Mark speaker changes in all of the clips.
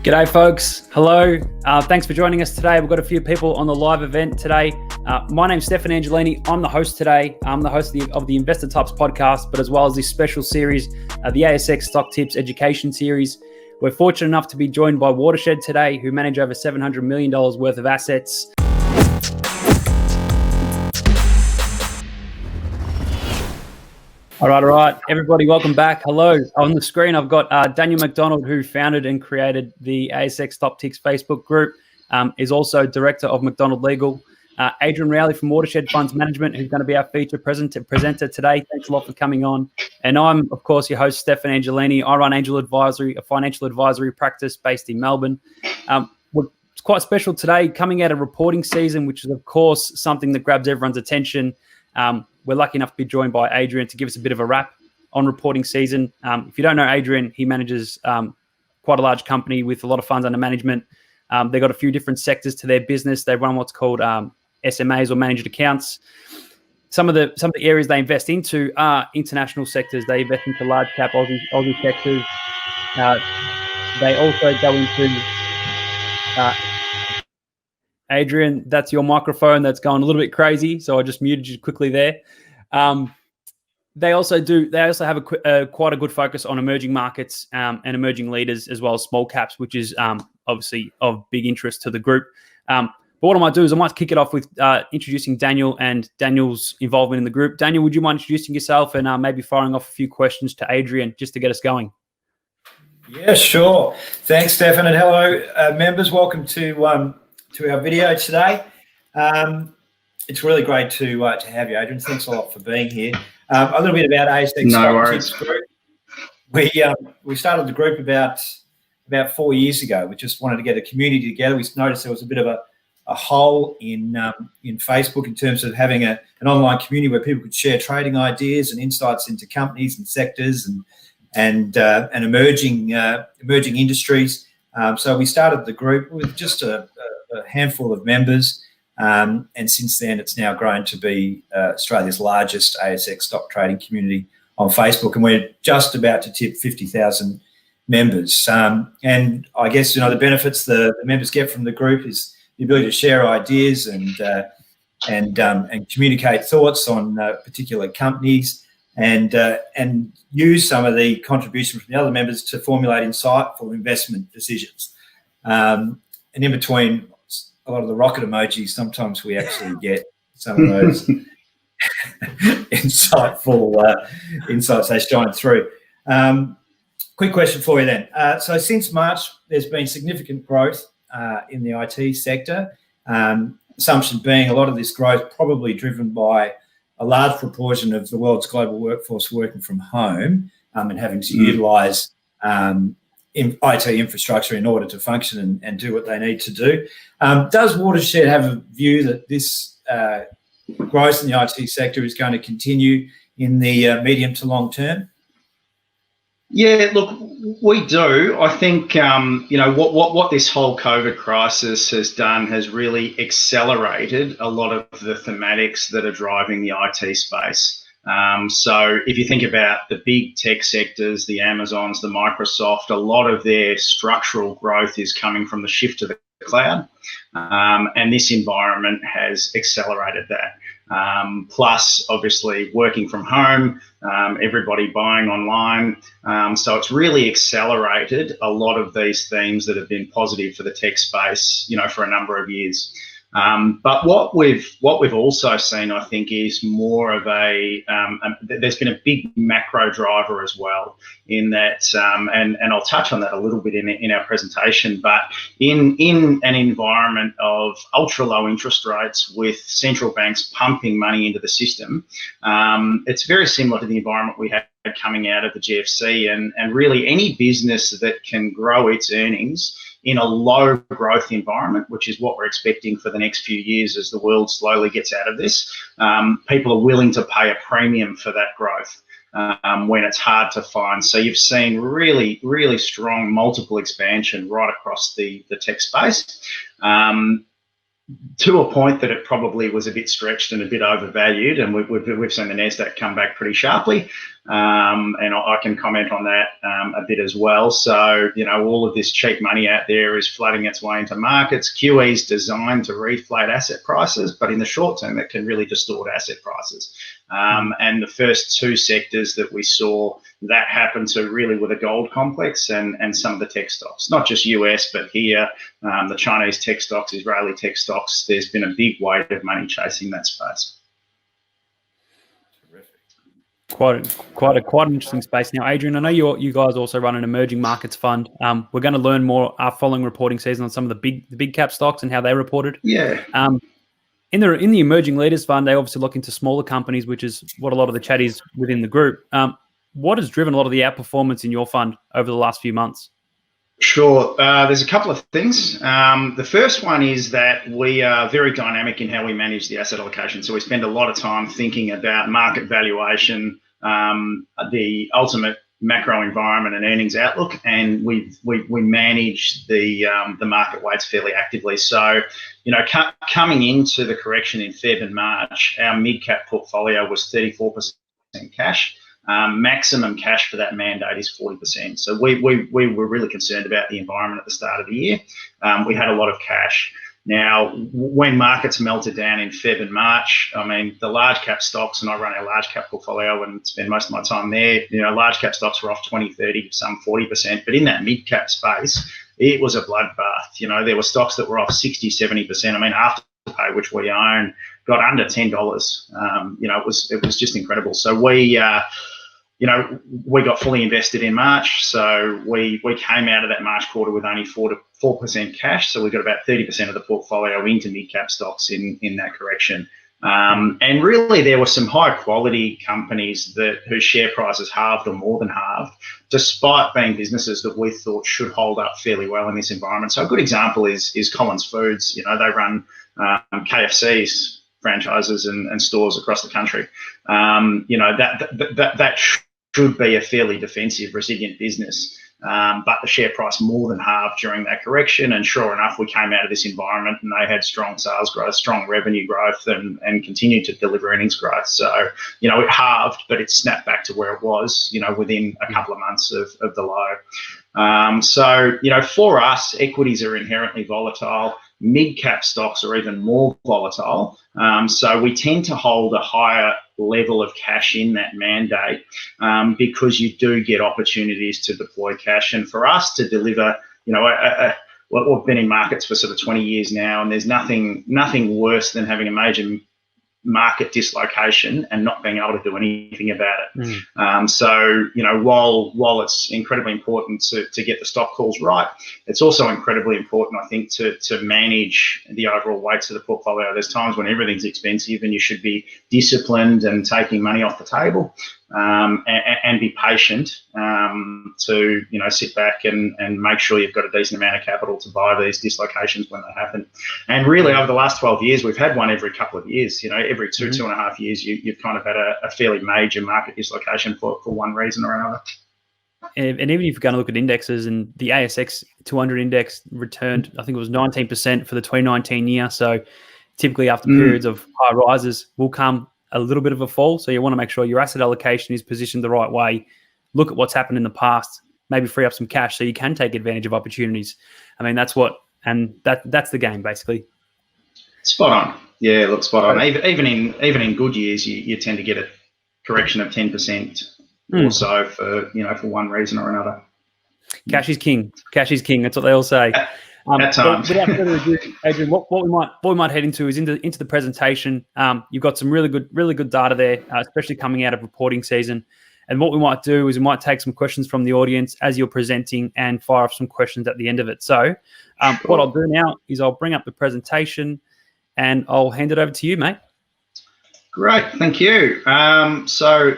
Speaker 1: G'day folks, hello. Thanks for joining us today. We've got a few people on the live event today. My name's Stefan Angelini. I'm the host today. I'm the host of the Investor Types podcast, but as well as this special series, the ASX Stock Tips Education Series. We're fortunate enough to be joined by Watershed today, who manage over $700 million worth of assets. All right. Everybody, welcome back. Hello. On the screen, I've got Daniel McDonald, who founded and created the ASX Top Ticks Facebook group, is also director of McDonald Legal. Adrian Rowley from Watershed Funds Management, who's going to be our feature presenter today. Thanks a lot for coming on. And I'm, of course, your host, Stefan Angelini. I run Angel Advisory, a financial advisory practice based in Melbourne. It's quite special today, coming out of reporting season, which is, of course, something that grabs everyone's attention. We're lucky enough to be joined by Adrian to give us a bit of a wrap on reporting season. If you don't know Adrian, he manages quite a large company with a lot of funds under management. They've got a few different sectors to their business. They run what's called SMAs or managed accounts. Some of the areas they invest into are international sectors. They invest into large cap Aussie sectors. They also go into Adrian, that's your microphone that's going a little bit crazy, so I just muted you quickly there. They also have quite a good focus on emerging markets and emerging leaders, as well as small caps, which is obviously of big interest to the group. But what I might do is I might kick it off with introducing Daniel and Daniel's involvement in the group. Daniel, would you mind introducing yourself and maybe firing off a few questions to Adrian just to get us going?
Speaker 2: Yeah, sure. Thanks, Stefan, and hello, members. Welcome to our video today. It's really great to have you, Adrian. Thanks a lot for being here. A little bit about ASX Stock Tips Group. We started the group about 4 years ago. We just wanted to get a community together. We noticed there was a bit of a hole in Facebook in terms of having an online community where people could share trading ideas and insights into companies and sectors and emerging industries. So we started the group with just a handful of members, and since then it's now grown to be Australia's largest ASX stock trading community on Facebook, and we're just about to tip 50,000 members. And I guess the benefits the members get from the group is the ability to share ideas and communicate thoughts on particular companies, and use some of the contribution from the other members to formulate insightful investment decisions. And in between a lot of the rocket emojis, sometimes we actually get some of those insights they shine through. Quick question for you then. So since March, there's been significant growth in the IT sector. Assumption being a lot of this growth probably driven by a large proportion of the world's global workforce working from home and having to utilise IT infrastructure in order to function and do what they need to do. Does Watershed have a view that this growth in the IT sector is going to continue in the medium to long term?
Speaker 3: Yeah, look, we do. I think what this whole COVID crisis has done has really accelerated a lot of the thematics that are driving the IT space. So if you think about the big tech sectors, the Amazons, the Microsoft, a lot of their structural growth is coming from the shift to the cloud, and this environment has accelerated that. Plus, obviously, working from home, everybody buying online. So it's really accelerated a lot of these themes that have been positive for the tech space, for a number of years. But what we've also seen, I think, is more of there's been a big macro driver as well in that, and I'll touch on that a little bit in our presentation, but in an environment of ultra low interest rates with central banks pumping money into the system, it's very similar to the environment we had coming out of the GFC, and really any business that can grow its earnings in a low growth environment, which is what we're expecting for the next few years as the world slowly gets out of this, people are willing to pay a premium for that growth when it's hard to find. So you've seen really, really strong multiple expansion right across the tech space. to a point that it probably was a bit stretched and a bit overvalued, and we've seen the Nasdaq come back pretty sharply, and I can comment on that a bit as well. So, you know, all of this cheap money out there is flooding its way into markets. QE is designed to reflate asset prices, but in the short term, it can really distort asset prices. And the first two sectors that we saw that happen to really were the gold complex and some of the tech stocks, not just US, but here, the Chinese tech stocks, Israeli tech stocks. There's been a big weight of money chasing that space.
Speaker 1: Terrific. Quite an interesting space. Now, Adrian, I know you guys also run an emerging markets fund. We're going to learn more following reporting season on some of the big cap stocks and how they reported.
Speaker 3: Yeah.
Speaker 1: In the emerging leaders fund, they obviously look into smaller companies, which is what a lot of the chat is within the group. What has driven a lot of the outperformance in your fund over the last few months?
Speaker 3: Sure. There's a couple of things. The first one is that we are very dynamic in how we manage the asset allocation. So we spend a lot of time thinking about market valuation, the ultimate macro environment and earnings outlook, and we manage the market weights fairly actively. So, you know, coming into the correction in Feb and March, our mid-cap portfolio was 34% cash. Maximum cash for that mandate is 40%. So we were really concerned about the environment at the start of the year. We had a lot of cash. Now, when markets melted down in Feb and March, I mean, the large cap stocks, and I run a large cap portfolio and spend most of my time there, you know, large cap stocks were off 20, 30, some 40%. But in that mid cap space, it was a bloodbath. You know, there were stocks that were off 60, 70%. I mean, Afterpay, which we own, got under $10. You know, it was just incredible. So we got fully invested in March. So we came out of that March quarter with only 4% cash. So we got about 30% of the portfolio into mid-cap stocks in that correction. And really, there were some high-quality companies whose share prices halved or more than halved, despite being businesses that we thought should hold up fairly well in this environment. So a good example is Collins Foods. You know, they run KFCs, franchises and stores across the country. You know, that should be a fairly defensive, resilient business. But the share price more than halved during that correction. And sure enough, we came out of this environment and they had strong sales growth, strong revenue growth, and continued to deliver earnings growth. So, you know, it halved, but it snapped back to where it was, you know, within a couple of months of the low. So, you know, for us, equities are inherently volatile. Mid-cap stocks are even more volatile. So we tend to hold a higher level of cash in that mandate because you do get opportunities to deploy cash. And for us to deliver, you know, we've been in markets for sort of 20 years now, and there's nothing worse than having a major market dislocation and not being able to do anything about it. So, you know, while it's incredibly important to get the stock calls right, it's also incredibly important, I think, to manage the overall weights of the portfolio. There's times when everything's expensive and you should be disciplined and taking money off the table, and be patient to, you know, sit back and make sure you've got a decent amount of capital to buy these dislocations when they happen. And really, over the last 12 years, we've had one every couple of years. You know, every two and a half years, you've kind of had a fairly major market dislocation for one reason or another.
Speaker 1: And even if you're going to look at indexes, and the ASX 200 index returned, I think it was 19% for the 2019 year. So typically after periods of high rises will come a little bit of a fall. So you want to make sure your asset allocation is positioned the right way. Look at what's happened in the past, maybe free up some cash so you can take advantage of opportunities. I mean, that's the game basically.
Speaker 3: Spot on. Yeah, look, spot on. Even in good years, you tend to get a correction of 10% or so for one reason or another.
Speaker 1: Cash is king. Cash is king. That's what they all say.
Speaker 3: At times.
Speaker 1: Without further ado, Adrian, what we might head into is into the presentation. You've got some really good data there, especially coming out of reporting season. And what we might do is we might take some questions from the audience as you're presenting and fire off some questions at the end of it. So what I'll do now is I'll bring up the presentation and I'll hand it over to you, mate.
Speaker 3: Great, thank you. So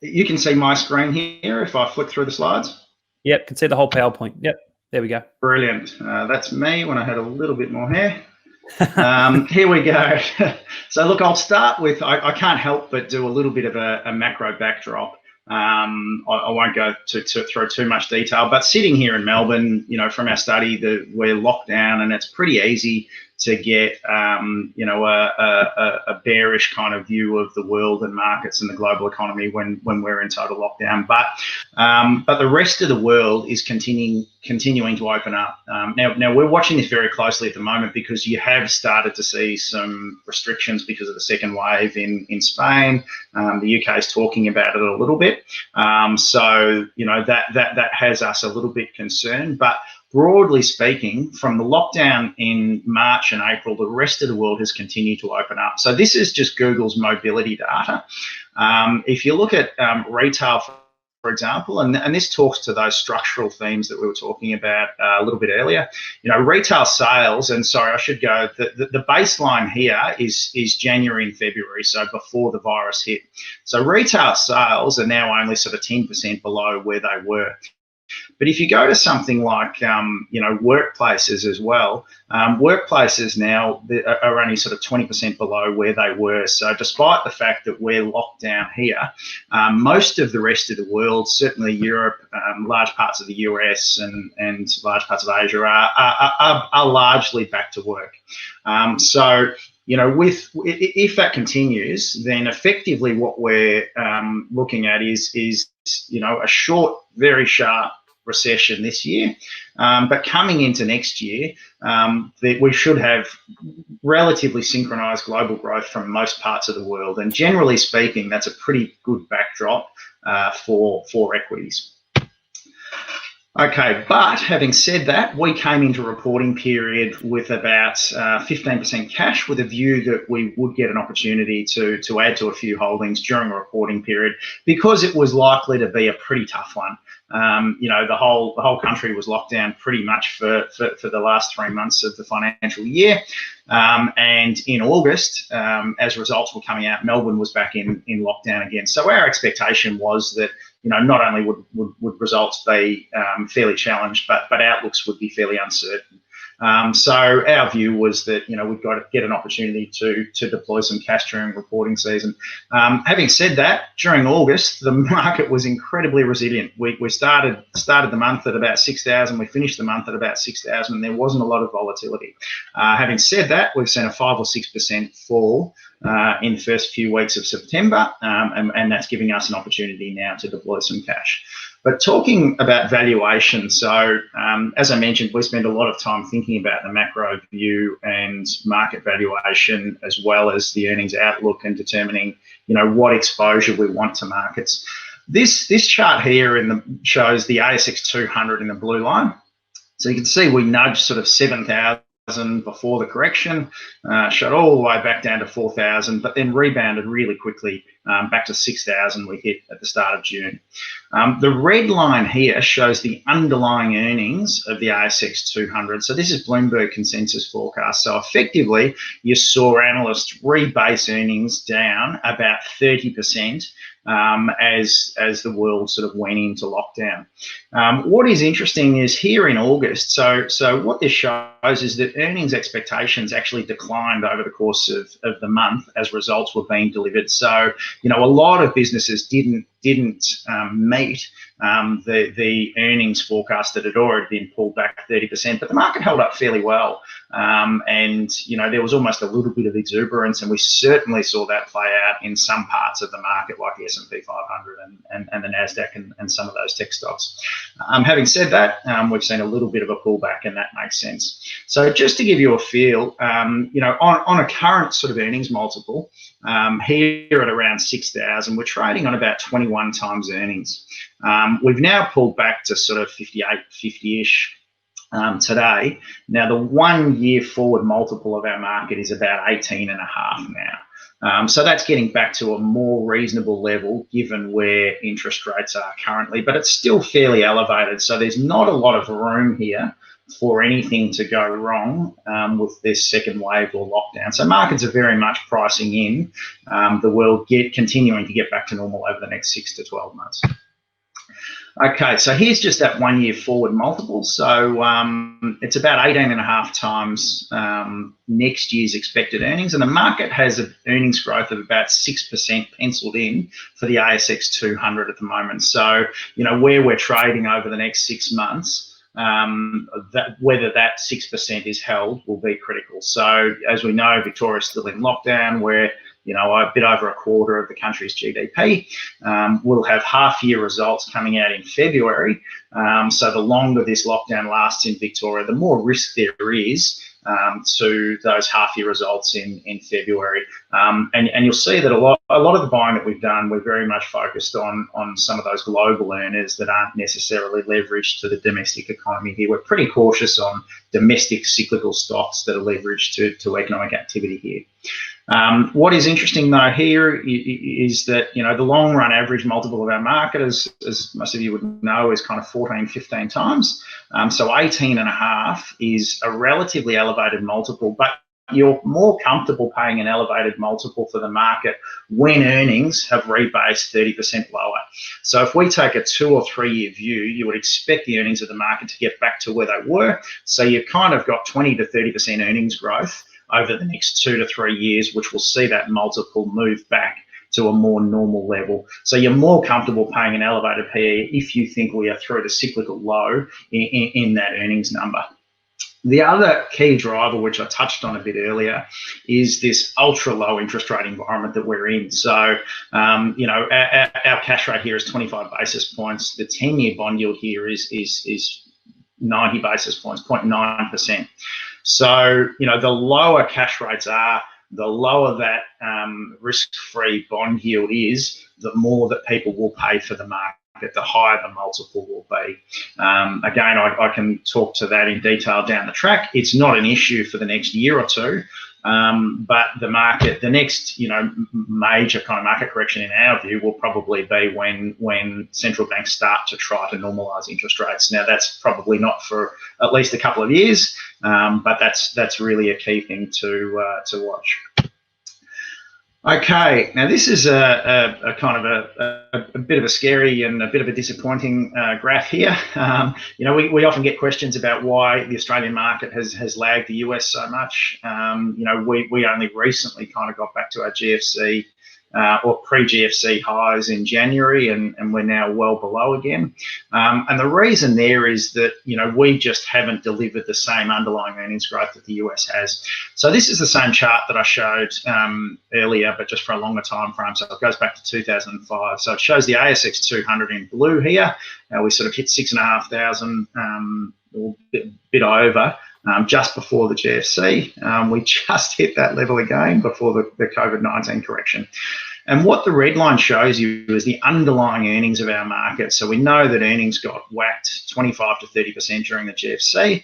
Speaker 3: you can see my screen here if I flick through the slides.
Speaker 1: Yep, can see the whole PowerPoint. Yep, there we go.
Speaker 3: Brilliant. That's me when I had a little bit more hair. Here we go. So look, I'll start with, I can't help but do a little bit of a macro backdrop. I won't go through too much detail, but sitting here in Melbourne, you know, from our study, we're locked down and it's pretty easy to get a bearish kind of view of the world and markets and the global economy when we're in total lockdown. But the rest of the world is continuing to open up. Now we're watching this very closely at the moment because you have started to see some restrictions because of the second wave in Spain. The UK is talking about it a little bit. So that has us a little bit concerned. But broadly speaking, from the lockdown in March and April, the rest of the world has continued to open up. So this is just Google's mobility data. If you look at retail, for example, and this talks to those structural themes that we were talking about a little bit earlier. Retail sales, and sorry, I should go, the baseline here is January and February, so before the virus hit. So retail sales are now only sort of 10% below where they were. But if you go to something like, workplaces as well, workplaces now are only sort of 20% below where they were. So despite the fact that we're locked down here, most of the rest of the world, certainly Europe, large parts of the US and large parts of Asia are largely back to work. So if that continues, then effectively what we're looking at is a short, very sharp recession this year, but coming into next year, we should have relatively synchronized global growth from most parts of the world, and generally speaking, that's a pretty good backdrop for equities. Okay, but having said that, we came into reporting period with about 15% cash, with a view that we would get an opportunity to add to a few holdings during a reporting period, because it was likely to be a pretty tough one. The whole country was locked down pretty much for the last 3 months of the financial year. And in August, as results were coming out, Melbourne was back in lockdown again. So our expectation was that not only would results be fairly challenged, but outlooks would be fairly uncertain. So our view was that we've got to get an opportunity to deploy some cash during reporting season. Having said that, during August the market was incredibly resilient. We started the month at about 6,000. We finished the month at about 6,000, and there wasn't a lot of volatility. Having said that, we've seen a 5 or 6% fall in the first few weeks of September, and that's giving us an opportunity now to deploy some cash. But talking about valuation, so as I mentioned, we spend a lot of time thinking about the macro view and market valuation, as well as the earnings outlook, and determining what exposure we want to markets. This chart here shows the ASX 200 in the blue line. So you can see we nudged sort of 7,000 before the correction, shot all the way back down to 4,000, but then rebounded really quickly back to 6,000 we hit at the start of June. The red line here shows the underlying earnings of the ASX 200. So this is Bloomberg consensus forecast. So effectively, you saw analysts rebase earnings down about 30% as the world sort of went into lockdown. What is interesting is here in August, so what this shows is that earnings expectations actually declined over the course of the month as results were being delivered. So, a lot of businesses didn't meet the earnings forecast that had already been pulled back 30%, but the market held up fairly well. And there was almost a little bit of exuberance, and we certainly saw that play out in some parts of the market, like the S&P 500 and the NASDAQ and some of those tech stocks. Having said that, we've seen a little bit of a pullback, and that makes sense. So just to give you a feel, on a current sort of earnings multiple, here at around 6,000, we're trading on about 21 times earnings. We've now pulled back to sort of 58, 50-ish today. Now, the 1 year forward multiple of our market is about 18.5 now. So that's getting back to a more reasonable level given where interest rates are currently, but it's still fairly elevated. So there's not a lot of room here for anything to go wrong with this second wave or lockdown. So markets are very much pricing in the world continuing to get back to normal over the next 6 to 12 months. Okay, so here's just that 1 year forward multiple. So it's about 18.5 times next year's expected earnings, and the market has an earnings growth of about 6% penciled in for the ASX 200 at the moment. So, where we're trading over the next 6 months, that whether that 6% is held will be critical. So as we know, Victoria's still in lockdown, where a bit over a quarter of the country's GDP. We'll have half-year results coming out in February. So the longer this lockdown lasts in Victoria, the more risk there is to those half-year results in February. And you'll see that a lot of the buying that we've done, we're very much focused on some of those global earners that aren't necessarily leveraged to the domestic economy here. We're pretty cautious on domestic cyclical stocks that are leveraged to economic activity here. What is interesting though here is that the long run average multiple of our market, as most of you would know, is kind of 14, 15 times. So 18.5 is a relatively elevated multiple, but you're more comfortable paying an elevated multiple for the market when earnings have rebased 30% lower. So if we take a 2 or 3 year view, you would expect the earnings of the market to get back to where they were. So you've kind of got 20 to 30% earnings growth over the next 2 to 3 years, which will see that multiple move back to a more normal level. So you're more comfortable paying an elevated PE if you think we are through the cyclical low in that earnings number. The other key driver, which I touched on a bit earlier, is this ultra low interest rate environment that we're in. So, our cash rate here is 25 basis points. The 10-year bond yield here is 90 basis points, 0.9%. So, the lower cash rates are, the lower that risk-free bond yield is, the more that people will pay for the market, the higher the multiple will be. Again, I can talk to that in detail down the track. It's not an issue for the next year or two, but the next major kind of market correction in our view will probably be when central banks start to try to normalise interest rates. Now that's probably not for at least a couple of years, but that's really a key thing to watch. Okay, now this is a kind of a bit of a scary and a bit of a disappointing graph here. We often get questions about why the Australian market has lagged the US so much. We only recently kind of got back to our GFC or pre-GFC highs in January, and we're now well below again. And the reason there is that, we just haven't delivered the same underlying earnings growth that the US has. So this is the same chart that I showed earlier, but just for a longer time frame. So it goes back to 2005. So it shows the ASX 200 in blue here. We sort of hit 6,500, or a bit over, just before the GFC. We just hit that level again before the COVID-19 correction. And what the red line shows you is the underlying earnings of our market. So we know that earnings got whacked 25 to 30% during the GFC.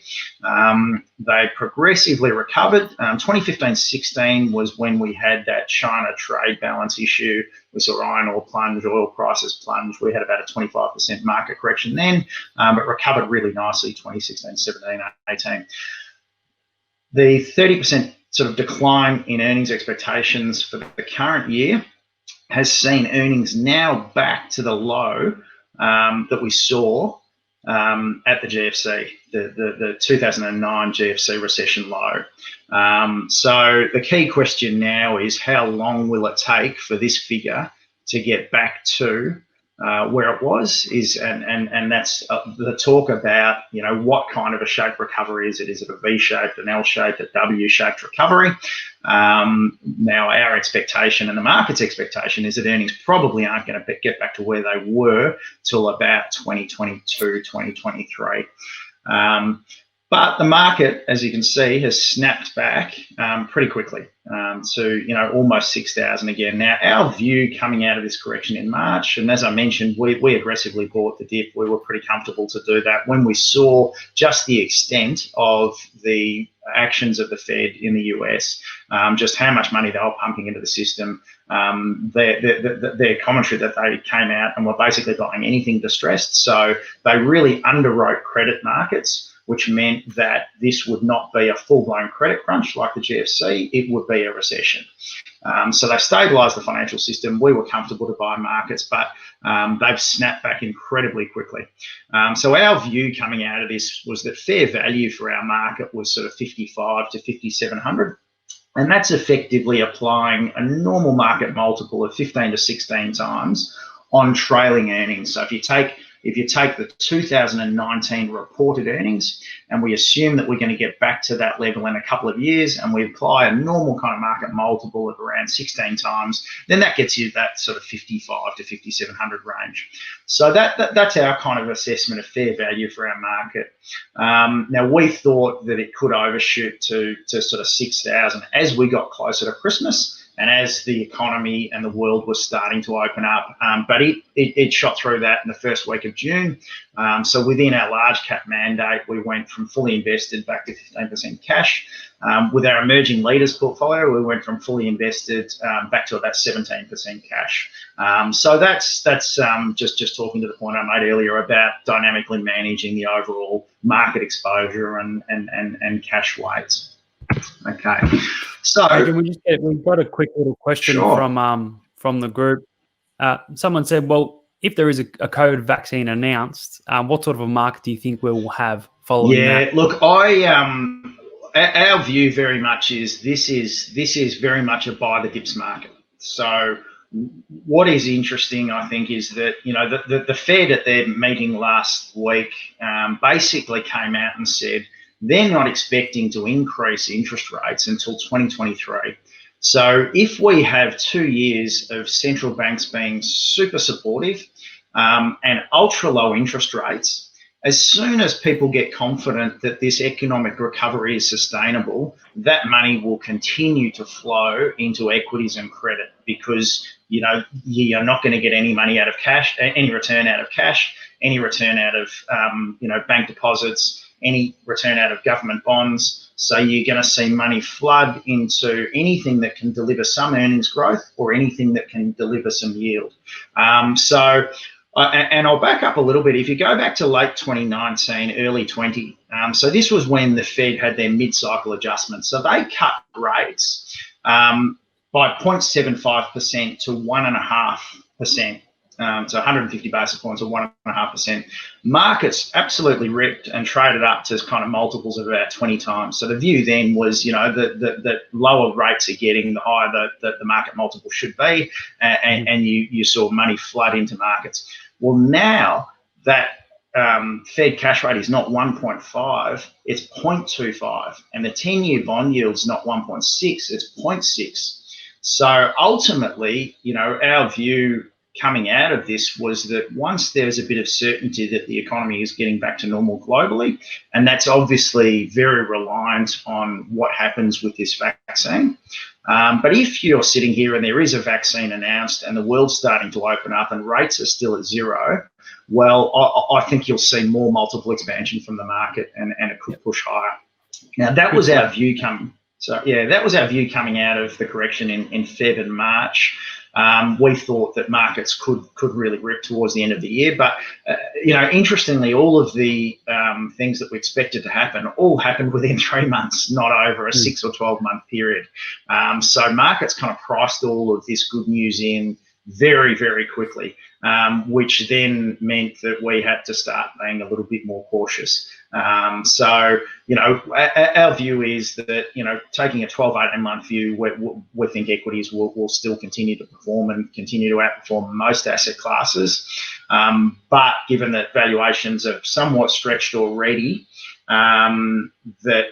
Speaker 3: They progressively recovered. 2015-16 was when we had that China trade balance issue. We saw iron ore plunge, oil prices plunge. We had about a 25% market correction then, but recovered really nicely 2016, 17, 18. The 30% sort of decline in earnings expectations for the current year has seen earnings now back to the low that we saw at the GFC, the 2009 GFC recession low. So the key question now is, how long will it take for this figure to get back to where it was? And that's the talk about, what kind of a shape recovery is it? Is it a V-shaped, an L-shaped, a W-shaped recovery? Now our expectation and the market's expectation is that earnings probably aren't going to get back to where they were till about 2022, 2023. But the market, as you can see, has snapped back pretty quickly to almost 6,000 again. Now, our view coming out of this correction in March, and as I mentioned, we aggressively bought the dip. We were pretty comfortable to do that when we saw just the extent of the actions of the Fed in the US, just how much money they were pumping into the system. Their commentary that they came out and were basically buying anything distressed. So they really underwrote credit markets, which meant that this would not be a full-blown credit crunch like the GFC, it would be a recession. So they stabilised the financial system. We were comfortable to buy markets, but they've snapped back incredibly quickly. So our view coming out of this was that fair value for our market was sort of 55 to 5,700. And that's effectively applying a normal market multiple of 15 to 16 times on trailing earnings. So if you take if you take the 2019 reported earnings and we assume that we're going to get back to that level in a couple of years, and we apply a normal kind of market multiple of around 16 times, then that gets you that sort of 55 to 5,700 range. So that's our kind of assessment of fair value for our market. Now, we thought that it could overshoot to sort of 6,000 as we got closer to Christmas and as the economy and the world was starting to open up. But it shot through that in the first week of June. So within our large cap mandate, we went from fully invested back to 15% cash. With our emerging leaders portfolio, we went from fully invested back to about 17% cash. So that's just talking to the point I made earlier about dynamically managing the overall market exposure and cash weights. Okay, so
Speaker 1: Adrian, we've got a quick little question from the group. Someone said, well, if there is a COVID vaccine announced, what sort of a market do you think we'll have following that?
Speaker 3: Yeah, look, our view very much is this is very much a buy the dips market. So what is interesting, I think, is that the Fed at their meeting last week basically came out and said they're not expecting to increase interest rates until 2023. So if we have 2 years of central banks being super supportive and ultra low interest rates, as soon as people get confident that this economic recovery is sustainable, that money will continue to flow into equities and credit, because you're not going to get any money out of cash, any return out of cash, any return out of bank deposits, any return out of government bonds. So you're going to see money flood into anything that can deliver some earnings growth or anything that can deliver some yield. And I'll back up a little bit. If you go back to late 2019, early 20, so this was when the Fed had their mid-cycle adjustment. So they cut rates by 0.75% to 1.5%. So 150 basis points or 1.5%. Markets absolutely ripped and traded up to kind of multiples of about 20 times. So the view then was, the lower rates are getting, the higher the market multiple should be, and you saw money flood into markets. Well, now that Fed cash rate is not 1.5, it's 0.25, and the 10-year bond yield's not 1.6, it's 0.6. So ultimately, our view coming out of this was that once there's a bit of certainty that the economy is getting back to normal globally, and that's obviously very reliant on what happens with this vaccine. But if you're sitting here and there is a vaccine announced and the world's starting to open up and rates are still at zero, well, I think you'll see more multiple expansion from the market, and it could push higher. Now, that was our view coming. So yeah, that was our view coming out of the correction in Feb and March. We thought that markets could really rip towards the end of the year, but interestingly, all of the things that we expected to happen all happened within 3 months, not over a 6 or 12-month period. So markets kind of priced all of this good news in very, very quickly, which then meant that we had to start being a little bit more cautious. So our view is that, taking a 12, 18-month view, we think equities will still continue to perform and continue to outperform most asset classes. But given that valuations are somewhat stretched already, that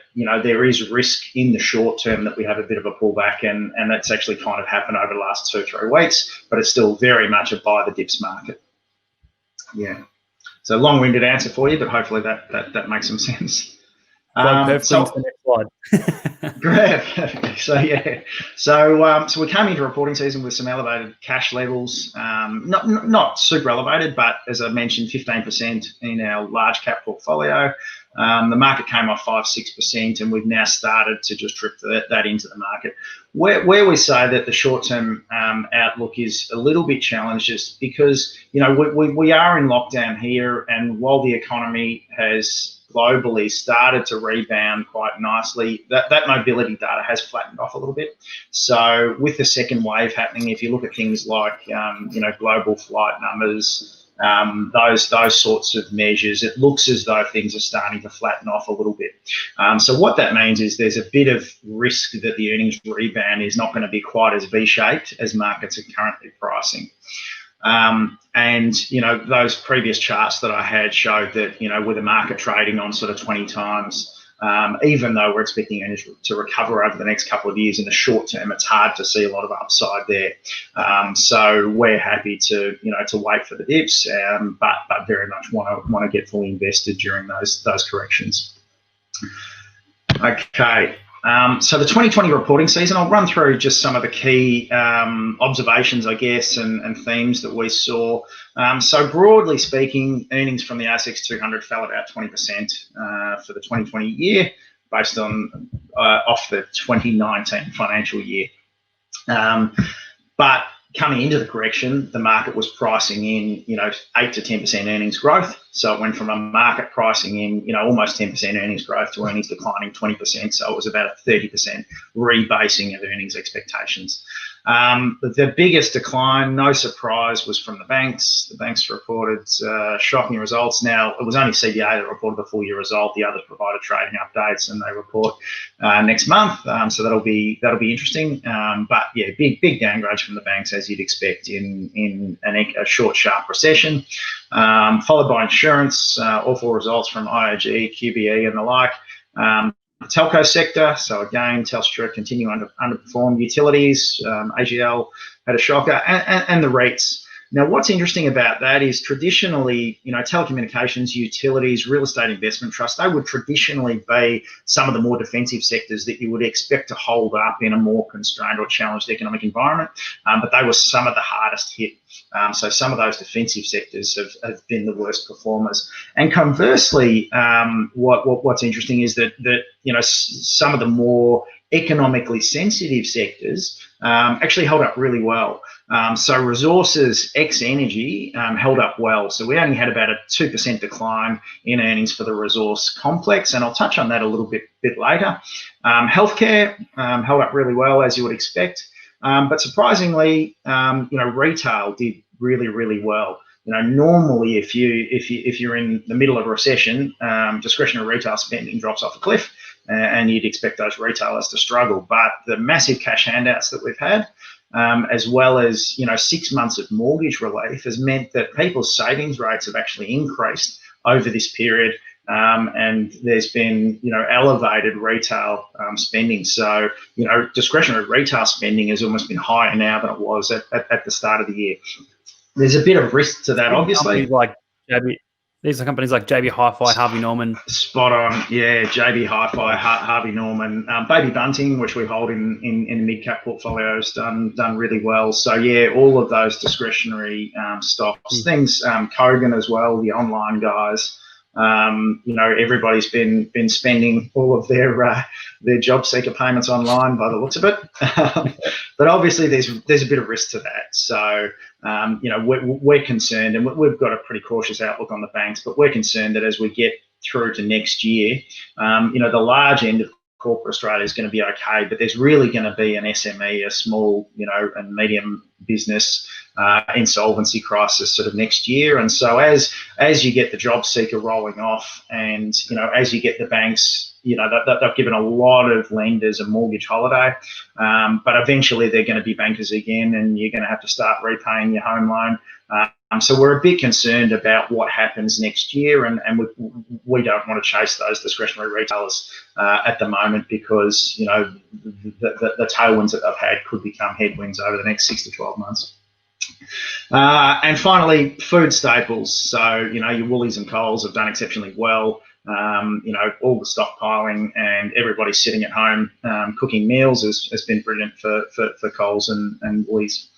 Speaker 3: there is risk in the short term that we have a bit of a pullback, and that's actually kind of happened over the last 2 or 3 weeks, but it's still very much a buy the dips market. Yeah. So long-winded answer for you, but hopefully that makes some sense.
Speaker 1: So the next slide.
Speaker 3: Great. So yeah, so we came into reporting season with some elevated cash levels, not super elevated, but as I mentioned, 15% in our large cap portfolio. The market came off 5-6%, and we've now started to just drip that into the market. Where we say that the short-term outlook is a little bit challenged, just because we are in lockdown here, and while the economy has globally started to rebound quite nicely, that mobility data has flattened off a little bit. So with the second wave happening, if you look at things like global flight numbers, those sorts of measures, it looks as though things are starting to flatten off a little bit. So what that means is there's a bit of risk that the earnings rebound is not going to be quite as V-shaped as markets are currently pricing. And, those previous charts that I had showed that, with the market trading on sort of 20 times, even though we're expecting earnings to recover over the next couple of years, in the short term, it's hard to see a lot of upside there. So we're happy to wait for the dips, but very much want to get fully invested during those corrections. Okay. So the 2020 reporting season, I'll run through just some of the key observations, I guess, and themes that we saw. So broadly speaking, earnings from the ASX 200 fell about 20% for the 2020 year, based on off the 2019 financial year. But coming into the correction, the market was pricing in, 8 to 10% earnings growth. So it went from a market pricing in, almost 10% earnings growth to earnings declining 20%. So it was about a 30% rebasing of earnings expectations. The biggest decline, no surprise, was from the banks. The banks reported shocking results. Now, it was only CBA that reported the full year result. The others provided trading updates, and they report next month. So that'll be interesting. But yeah, big downgrades from the banks, as you'd expect in a short, sharp recession, followed by insurance, awful results from IAG, QBE, and the like. The telco sector, so again, Telstra continue to underperform. Utilities, AGL had a shocker, and the REITs. Now, what's interesting about that is traditionally, telecommunications, utilities, real estate investment trusts, they would traditionally be some of the more defensive sectors that you would expect to hold up in a more constrained or challenged economic environment, but they were some of the hardest hit. So some of those defensive sectors have been the worst performers. And conversely, what's interesting is that some of the more economically sensitive sectors actually held up really well. So resources ex-energy held up well. So we only had about a 2% decline in earnings for the resource complex, and I'll touch on that a little bit later. Healthcare held up really well, as you would expect. But surprisingly, retail did really well. Normally, if you're in the middle of a recession, discretionary retail spending drops off a cliff, and you'd expect those retailers to struggle. But the massive cash handouts that we've had, as well as 6 months of mortgage relief, has meant that people's savings rates have actually increased over this period. And there's been, elevated retail spending. So, discretionary retail spending has almost been higher now than it was at the start of the year. There's a bit of risk to that, obviously.
Speaker 1: These are companies like JB Hi-Fi, Harvey Norman.
Speaker 3: Spot on, yeah. JB Hi-Fi, Harvey Norman, Baby Bunting, which we hold in the mid-cap portfolio, has done really well. So yeah, all of those discretionary stocks, things, Kogan as well, the online guys. Everybody's been spending all of their job seeker payments online by the looks of it. But obviously there's a bit of risk to that. So, we're concerned, and we've got a pretty cautious outlook on the banks, but we're concerned that as we get through to next year, the large end of corporate Australia is going to be okay, but there's really going to be an SME, a small, and medium business insolvency crisis sort of next year. And so as you get the job seeker rolling off, and as you get the banks, they've given a lot of lenders a mortgage holiday, but eventually they're going to be bankers again, and you're going to have to start repaying your home loan. So we're a bit concerned about what happens next year, and we don't want to chase those discretionary retailers at the moment, because the tailwinds that they've had could become headwinds over the next 6 to 12 months. And finally, food staples. So your Woolies and Coles have done exceptionally well. All the stockpiling and everybody sitting at home cooking meals has been brilliant for Coles and Woolies.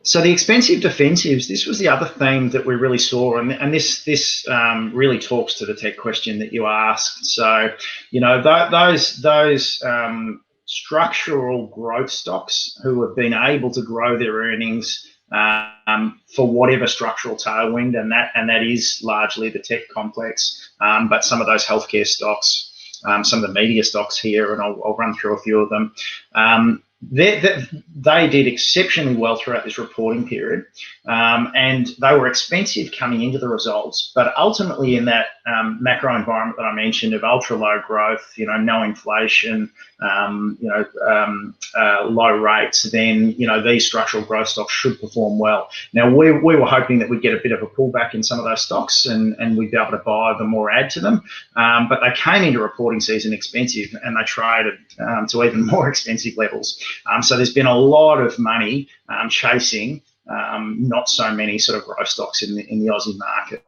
Speaker 3: So the expensive defensives, this was the other theme that we really saw, and this really talks to the tech question that you asked. So, those structural growth stocks who have been able to grow their earnings for whatever structural tailwind, and that is largely the tech complex, but some of those healthcare stocks, some of the media stocks here, and I'll run through a few of them. They did exceptionally well throughout this reporting period, and they were expensive coming into the results. But ultimately, in that macro environment that I mentioned of ultra low growth, no inflation, low rates, then these structural growth stocks should perform well. Now we were hoping that we'd get a bit of a pullback in some of those stocks, and we'd be able to buy them or add to them. But they came into reporting season expensive, and they traded to even more expensive levels. So there's been a lot of money chasing not so many sort of growth stocks in the Aussie market.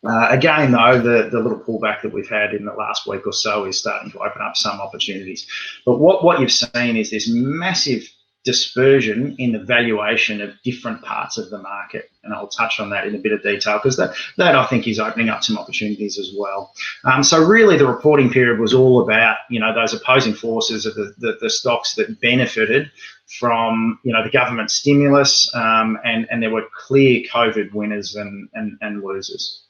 Speaker 3: Again, though, the little pullback that we've had in the last week or so is starting to open up some opportunities. But what you've seen is this massive dispersion in the valuation of different parts of the market, and I'll touch on that in a bit of detail because that I think is opening up some opportunities as well. So really, the reporting period was all about those opposing forces of the stocks that benefited from the government stimulus, and there were clear COVID winners and losers.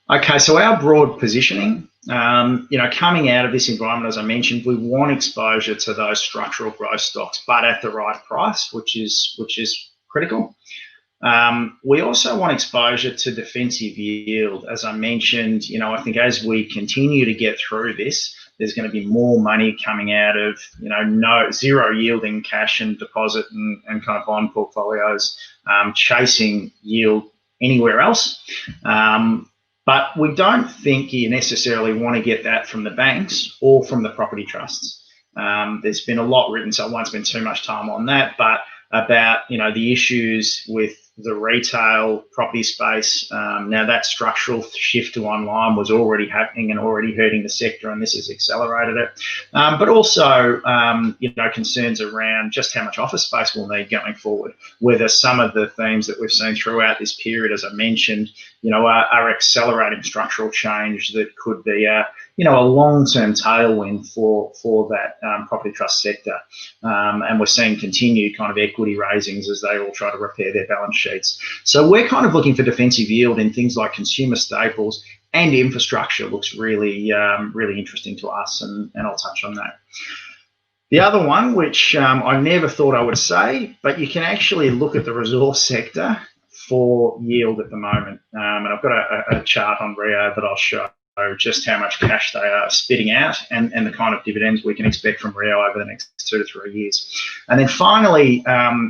Speaker 3: Okay, so our broad positioning, coming out of this environment, as I mentioned, we want exposure to those structural growth stocks, but at the right price, which is critical. We also want exposure to defensive yield. As I mentioned, I think as we continue to get through this, there's going to be more money coming out of zero yielding cash and deposit and kind of bond portfolios, chasing yield anywhere else. But we don't think you necessarily want to get that from the banks or from the property trusts. There's been a lot written, so I won't spend too much time on that, but about the issues with the retail property space. Now that structural shift to online was already happening and already hurting the sector, and this has accelerated it. But also, concerns around just how much office space we'll need going forward, whether some of the themes that we've seen throughout this period, as I mentioned, are accelerating structural change that could be a long-term tailwind for that property trust sector. And we're seeing continued kind of equity raisings as they all try to repair their balance sheets. So we're kind of looking for defensive yield in things like consumer staples, and infrastructure looks really, really interesting to us, and I'll touch on that. The other one, which I never thought I would say, but you can actually look at the resource sector for yield at the moment. And I've got a chart on Rio that I'll show just how much cash they are spitting out, and the kind of dividends we can expect from Rio over the next 2 to 3 years. And then finally,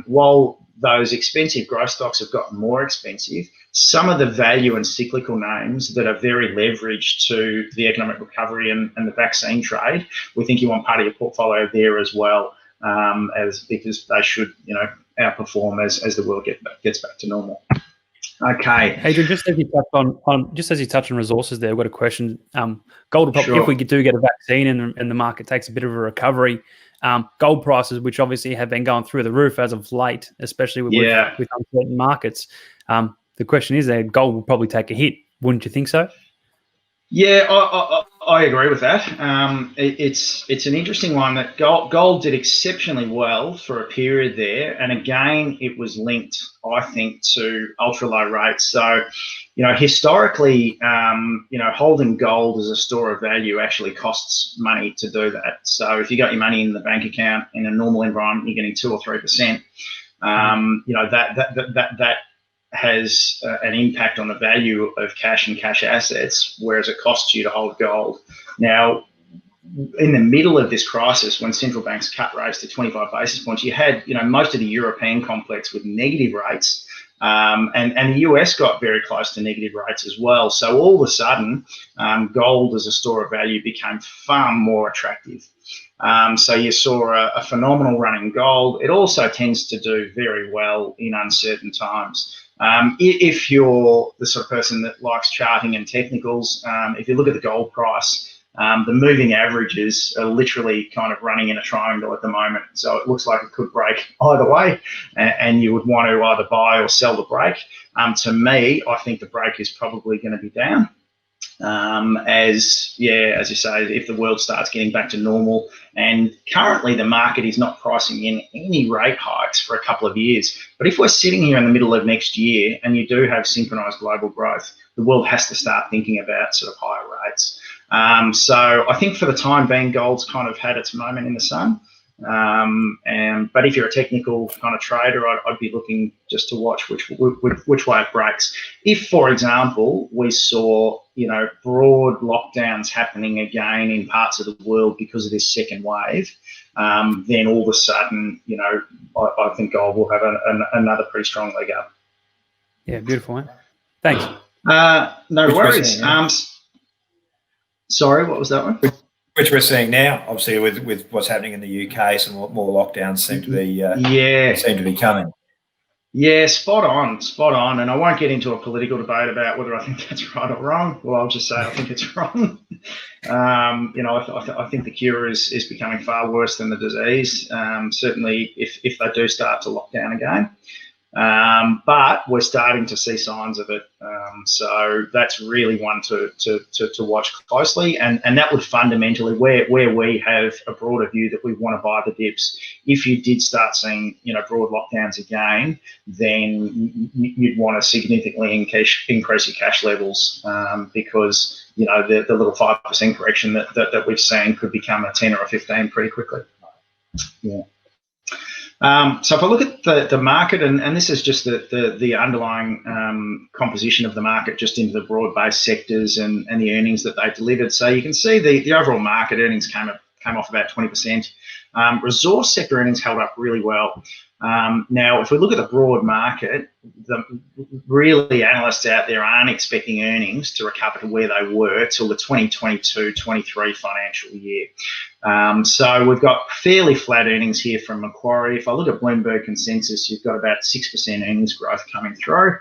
Speaker 3: while those expensive growth stocks have gotten more expensive, some of the value and cyclical names that are very leveraged to the economic recovery and the vaccine trade, we think you want part of your portfolio there as well, because they should outperform as the world gets back to normal. Okay,
Speaker 1: Adrian, just as you touch on resources there, I've got a question. Gold, sure. If we do get a vaccine and the market takes a bit of a recovery, gold prices, which obviously have been going through the roof as of late, especially with uncertain markets. The question is, gold will probably take a hit. Wouldn't you think so?
Speaker 3: Yeah, I agree with that. It's an interesting one that gold did exceptionally well for a period there, and again, it was linked, I think, to ultra low rates. So, historically, holding gold as a store of value actually costs money to do that. So, if you got your money in the bank account in a normal environment, you're getting 2 or 3%. That has an impact on the value of cash and cash assets, whereas it costs you to hold gold. Now, in the middle of this crisis, when central banks cut rates to 25 basis points, you had most of the European complex with negative rates, and the US got very close to negative rates as well. So all of a sudden, gold as a store of value became far more attractive. So you saw a phenomenal run in gold. It also tends to do very well in uncertain times. If you're the sort of person that likes charting and technicals, if you look at the gold price, the moving averages are literally kind of running in a triangle at the moment. So it looks like it could break either way, and you would want to either buy or sell the break. To me, I think the break is probably going to be down. As you say, if the world starts getting back to normal, and currently the market is not pricing in any rate hikes for a couple of years. But if we're sitting here in the middle of next year and you do have synchronized global growth, the world has to start thinking about sort of higher rates. So I think for the time being, gold's kind of had its moment in the sun. But if you're a technical kind of trader, I'd be looking just to watch which way it breaks. If, for example, we saw broad lockdowns happening again in parts of the world because of this second wave, then all of a sudden, I think gold will have another pretty strong leg up.
Speaker 1: Yeah, beautiful, man. Thanks.
Speaker 3: No worries. Sorry, what was that one?
Speaker 2: Which we're seeing now, obviously, with what's happening in the UK, some more lockdowns seem to be coming.
Speaker 3: Yeah, spot on. And I won't get into a political debate about whether I think that's right or wrong. Well, I'll just say I think it's wrong. I think the cure is becoming far worse than the disease. Certainly, if they do start to lock down again. But we're starting to see signs of it. So that's really one to watch closely. And that would fundamentally, where we have a broader view that we want to buy the dips, if you did start seeing, broad lockdowns again, then you'd want to significantly increase your cash levels, because, the little 5% correction that we've seen could become a 10 or a 15 pretty quickly. Yeah. So if I look at the market, and this is just the underlying composition of the market, just into the broad-based sectors and the earnings that they delivered. So you can see the overall market earnings came off about 20%. Resource sector earnings held up really well. Now, if we look at the broad market, really analysts out there aren't expecting earnings to recover to where they were till the 2022-23 financial year. So we've got fairly flat earnings here from Macquarie. If I look at Bloomberg consensus, you've got about 6% earnings growth coming through.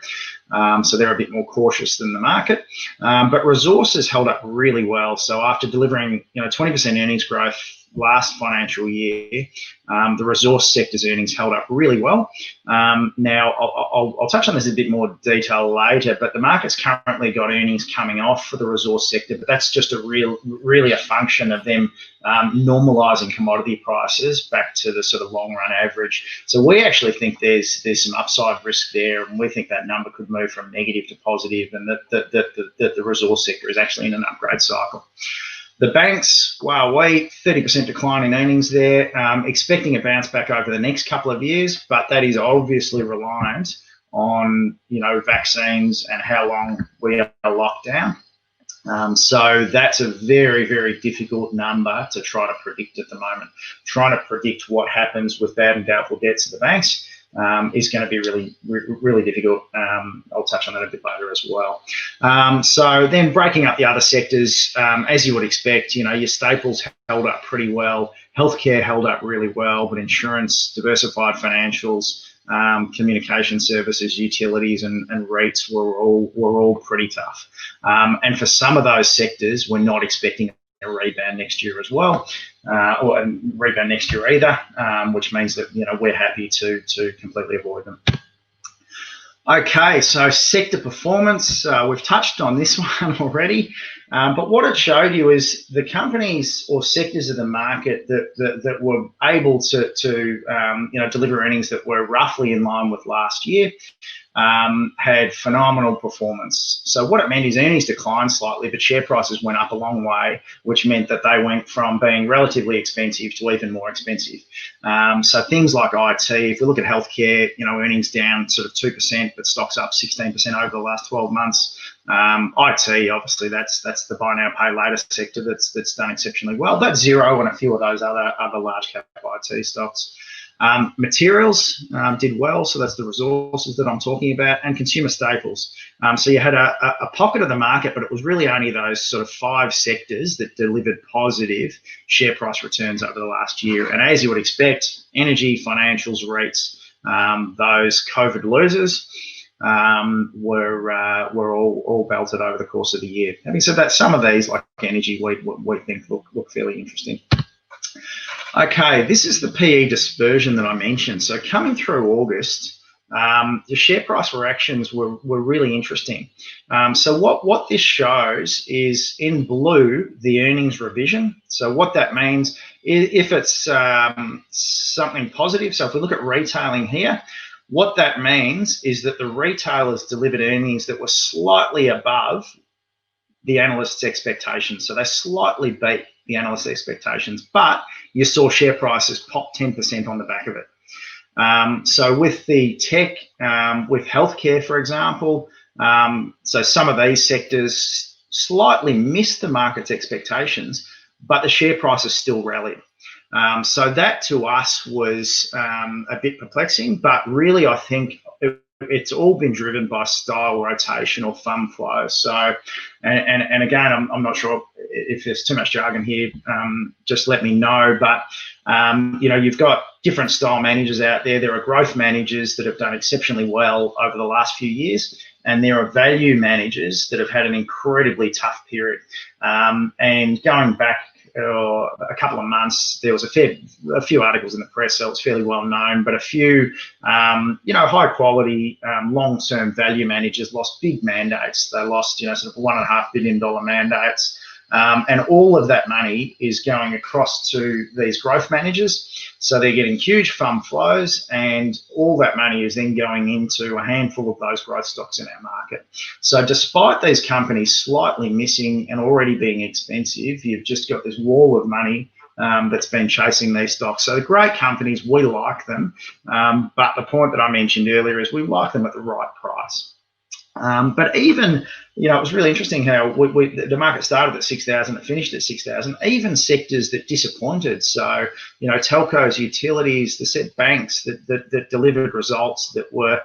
Speaker 3: So they're a bit more cautious than the market. But resources held up really well. So after delivering 20% earnings growth last financial year, the resource sector's earnings held up really well. Now, I'll touch on this in a bit more detail later, but the market's currently got earnings coming off for the resource sector, but that's just really a function of them normalising commodity prices back to the sort of long-run average. So we actually think there's some upside risk there, and we think that number could move from negative to positive, and that the resource sector is actually in an upgrade cycle. The banks, wow, 30% decline in earnings there, expecting a bounce back over the next couple of years, but that is obviously reliant on, vaccines and how long we are locked down. So that's a very, very difficult number to try to predict at the moment. Trying to predict what happens with bad and doubtful debts at the banks is going to be really difficult. I'll touch on that a bit later as well. So then breaking up the other sectors, as you would expect, your staples held up pretty well. Healthcare held up really well, but insurance, diversified financials, communication services, utilities, and REITs were all pretty tough. And for some of those sectors, we're not expecting a rebound next year as well, or a rebound next year either, which means that we're happy to completely avoid them. Okay, so sector performance, we've touched on this one already, but what it showed you is the companies or sectors of the market that were able to deliver earnings that were roughly in line with last year had phenomenal performance. So what it meant is earnings declined slightly, but share prices went up a long way, which meant that they went from being relatively expensive to even more expensive. So things like IT, if we look at healthcare, earnings down sort of 2%, but stocks up 16% over the last 12 months. IT, obviously, that's the buy now, pay later sector that's done exceptionally well. That's Xero and a few of those other large cap IT stocks. Materials did well, so that's the resources that I'm talking about, and consumer staples. So you had a pocket of the market, but it was really only those sort of 5 sectors that delivered positive share price returns over the last year. And as you would expect, energy, financials, REITs, those COVID losers were all belted over the course of the year. Having said that, some of these, like energy, we think look fairly interesting. Okay, this is the PE dispersion that I mentioned. So coming through August, the share price reactions were really interesting. So what this shows is in blue, the earnings revision. So what that means, if it's something positive, so if we look at retailing here, what that means is that the retailers delivered earnings that were slightly above the analysts' expectations. So they slightly beat the analyst expectations, but you saw share prices pop 10% on the back of it. So with the tech, with healthcare, for example, so some of these sectors slightly missed the market's expectations, but the share prices still rallied. So that to us was a bit perplexing, but really I think it's all been driven by style rotation or fund flow. So, and again, I'm not sure if there's too much jargon here, just let me know. But, you know, you've got different style managers out there. There are growth managers that have done exceptionally well over the last few years, and there are value managers that have had an incredibly tough period. And going back a couple of months, there was a few articles in the press, so it's fairly well known, but a few, you know, high quality, long-term value managers lost big mandates. They lost, you know, sort of $1.5 billion mandates. And all of that money is going across to these growth managers. So they're getting huge fund flows, and all that money is then going into a handful of those growth stocks in our market. So despite these companies slightly missing and already being expensive, you've just got this wall of money that's been chasing these stocks. So the great companies, we like them. But the point that I mentioned earlier is we like them at the right price. But even, you know, it was really interesting how the market started at 6,000, it finished at 6,000. Even sectors that disappointed, so, you know, telcos, utilities, the set banks that delivered results that were,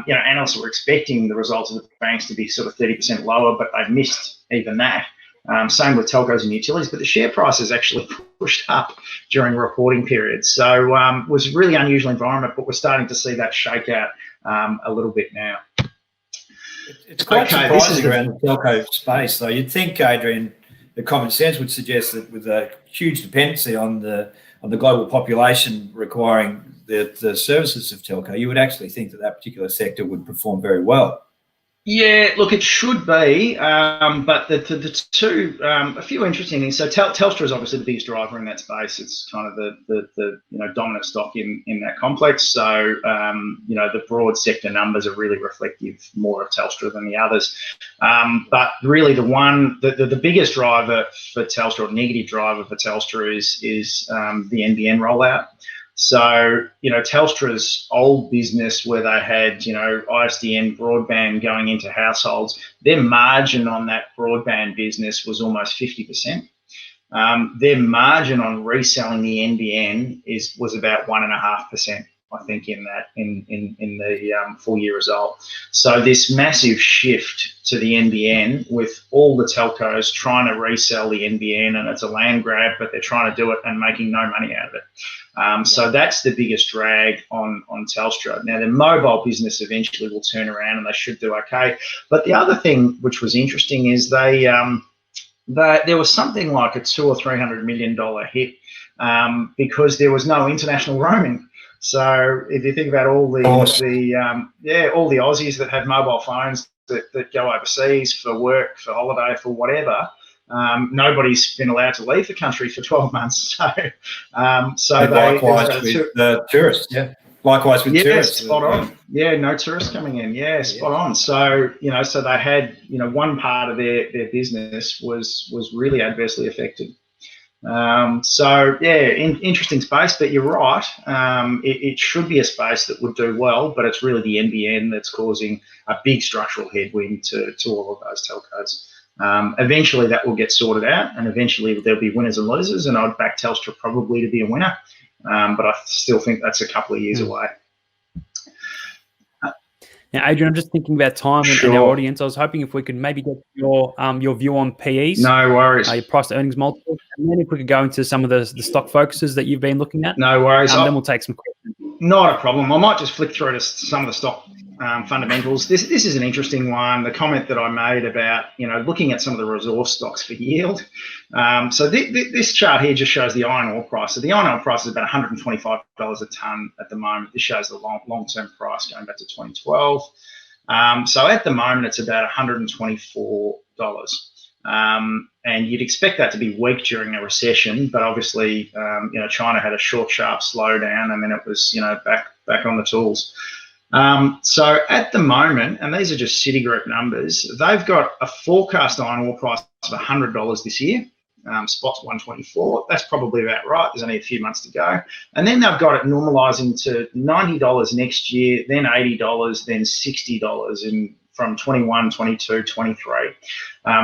Speaker 3: you know, analysts were expecting the results of the banks to be sort of 30% lower, but they've missed even that. Same with telcos and utilities, but the share prices actually pushed up during reporting periods. So it was a really unusual environment, but we're starting to see that shake out a little bit now.
Speaker 2: It's quite surprising around the telco space, though. You'd think, Adrian, the common sense would suggest that with a huge dependency on the global population requiring the services of telco, you would actually think that particular sector would perform very well.
Speaker 3: Yeah, look, it should be, but the two, a few interesting things. So Telstra is obviously the biggest driver in that space. It's kind of the you know, dominant stock in that complex. So you know, the broad sector numbers are really reflective more of Telstra than the others. But really, the biggest driver for Telstra, or negative driver for Telstra, is the NBN rollout. So, you know, Telstra's old business where they had, you know, ISDN broadband going into households, their margin on that broadband business was almost 50%. Their margin on reselling the NBN was about 1.5%, I think, in the full year result. So this massive shift to the NBN with all the telcos trying to resell the NBN, and it's a land grab, but they're trying to do it and making no money out of it. So that's the biggest drag on Telstra. Now, their mobile business eventually will turn around and they should do okay. But the other thing which was interesting is there was something like a $200 or $300 million hit because there was no international roaming. So if you think about all the Aussies that have mobile phones that go overseas for work, for holiday, for whatever, nobody's been allowed to leave the country for 12 months. So
Speaker 2: likewise with the tourists, yeah. Likewise with tourists.
Speaker 3: Spot on. Yeah, no tourists coming in. Yeah, spot on. So, you know, so they had, you know, one part of their business was really adversely affected. So yeah, interesting space, but you're right. It should be a space that would do well, but it's really the NBN that's causing a big structural headwind to all of those telcos. Eventually that will get sorted out, and eventually there'll be winners and losers, and I'd back Telstra probably to be a winner, but I still think that's a couple of years away.
Speaker 1: Now, Adrian, I'm just thinking about time and our audience. I was hoping if we could maybe get your view on PEs.
Speaker 3: No worries.
Speaker 1: Your price to earnings multiple, and then if we could go into some of the stock focuses that you've been looking at.
Speaker 3: No worries.
Speaker 1: Then we'll take some questions.
Speaker 3: Not a problem. I might just flick through to some of the stock fundamentals. This is an interesting one. The comment that I made about, you know, looking at some of the resource stocks for yield. So this chart here just shows the iron ore price. So the iron ore price is about $125 a tonne at the moment. This shows the long-term price going back to 2012. So at the moment it's about $124. And you'd expect that to be weak during a recession, but obviously, you know, China had a short, sharp slowdown, and then it was, you know, back on the tools. So at the moment, and these are just Citigroup numbers, they've got a forecast iron ore price of $100 this year, spot's 124. That's probably about right. There's only a few months to go. And then they've got it normalising to $90 next year, then $80, then $60 from 21, 22, 23.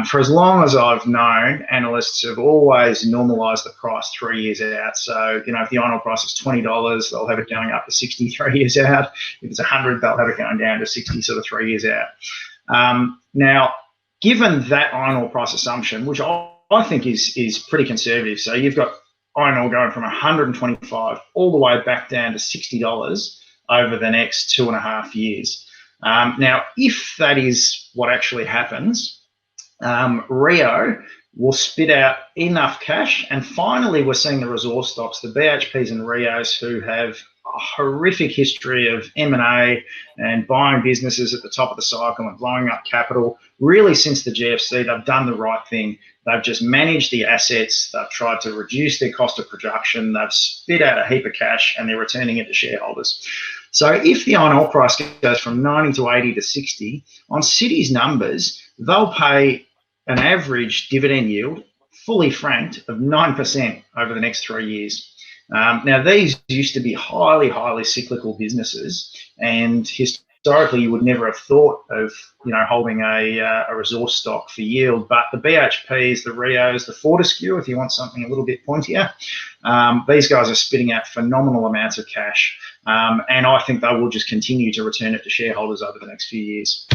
Speaker 3: For as long as I've known, analysts have always normalised the price 3 years out. So, if the iron ore price is $20, they'll have it going up to 60 3 years out. If it's 100, they'll have it going down to 60 sort of 3 years out. Now, given that iron ore price assumption, which I think is pretty conservative, so you've got iron ore going from 125 all the way back down to $60 over the next 2.5 years. Now, if that is what actually happens, Rio will spit out enough cash, and finally we're seeing the resource stocks, the BHPs and Rios, who have a horrific history of M&A and buying businesses at the top of the cycle and blowing up capital. Really, since the GFC, they've done the right thing. They've just managed the assets. They've tried to reduce their cost of production. They've spit out a heap of cash, and they're returning it to shareholders. So if the iron ore price goes from 90 to 80 to 60, on Citi's numbers, they'll pay an average dividend yield, fully franked, of 9% over the next 3 years. Now, these used to be highly, highly cyclical businesses, and historically you would never have thought of holding a resource stock for yield. But the BHPs, the Rios, the Fortescue, if you want something a little bit pointier, these guys are spitting out phenomenal amounts of cash, and I think they will just continue to return it to shareholders over the next few years.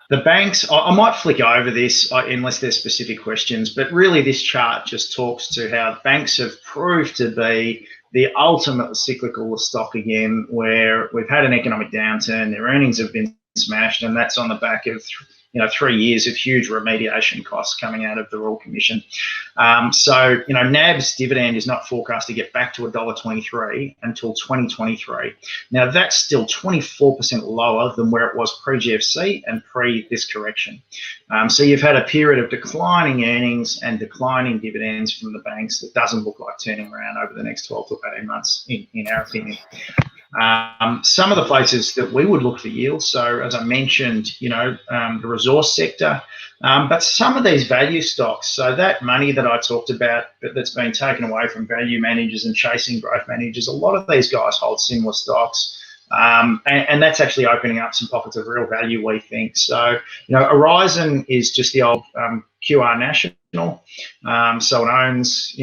Speaker 3: The banks, I might flick over this unless there's specific questions, but really this chart just talks to how banks have proved to be the ultimate cyclical stock again, where we've had an economic downturn, their earnings have been smashed, and that's on the back of 3 years of huge remediation costs coming out of the Royal Commission. So, NAB's dividend is not forecast to get back to $1.23 until 2023. Now, that's still 24% lower than where it was pre-GFC and pre this correction. So you've had a period of declining earnings and declining dividends from the banks that doesn't look like turning around over the next 12 to 18 months, in our opinion. Some of the places that we would look for yield, so as I mentioned, the resource sector, but some of these value stocks, so that money that I talked about that's been taken away from value managers and chasing growth managers, a lot of these guys hold similar stocks, and that's actually opening up some pockets of real value, we think. So, Horizon is just the old QR National, so it owns,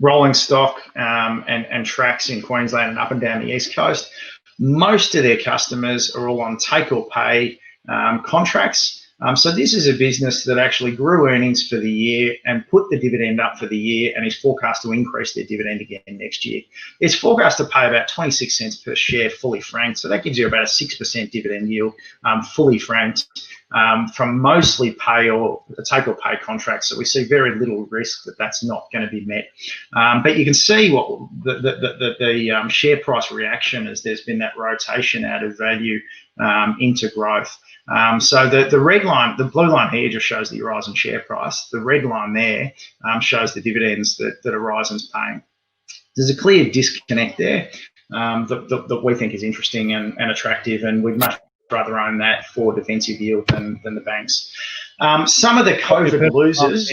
Speaker 3: rolling stock and tracks in Queensland and up and down the East Coast. Most of their customers are all on take or pay contracts. So this is a business that actually grew earnings for the year and put the dividend up for the year, and is forecast to increase their dividend again next year. It's forecast to pay about 26 cents per share fully franked. So that gives you about a 6% dividend yield, fully franked, from mostly pay or take or pay contracts. So we see very little risk that that's not going to be met. But you can see what the share price reaction as there's been that rotation out of value into growth. So the red line, the blue line here just shows the Horizon share price. The red line there shows the dividends that Horizon's paying. There's a clear disconnect there that we think is interesting and attractive, and we'd much rather own that for defensive yield than the banks. Some of the COVID losers.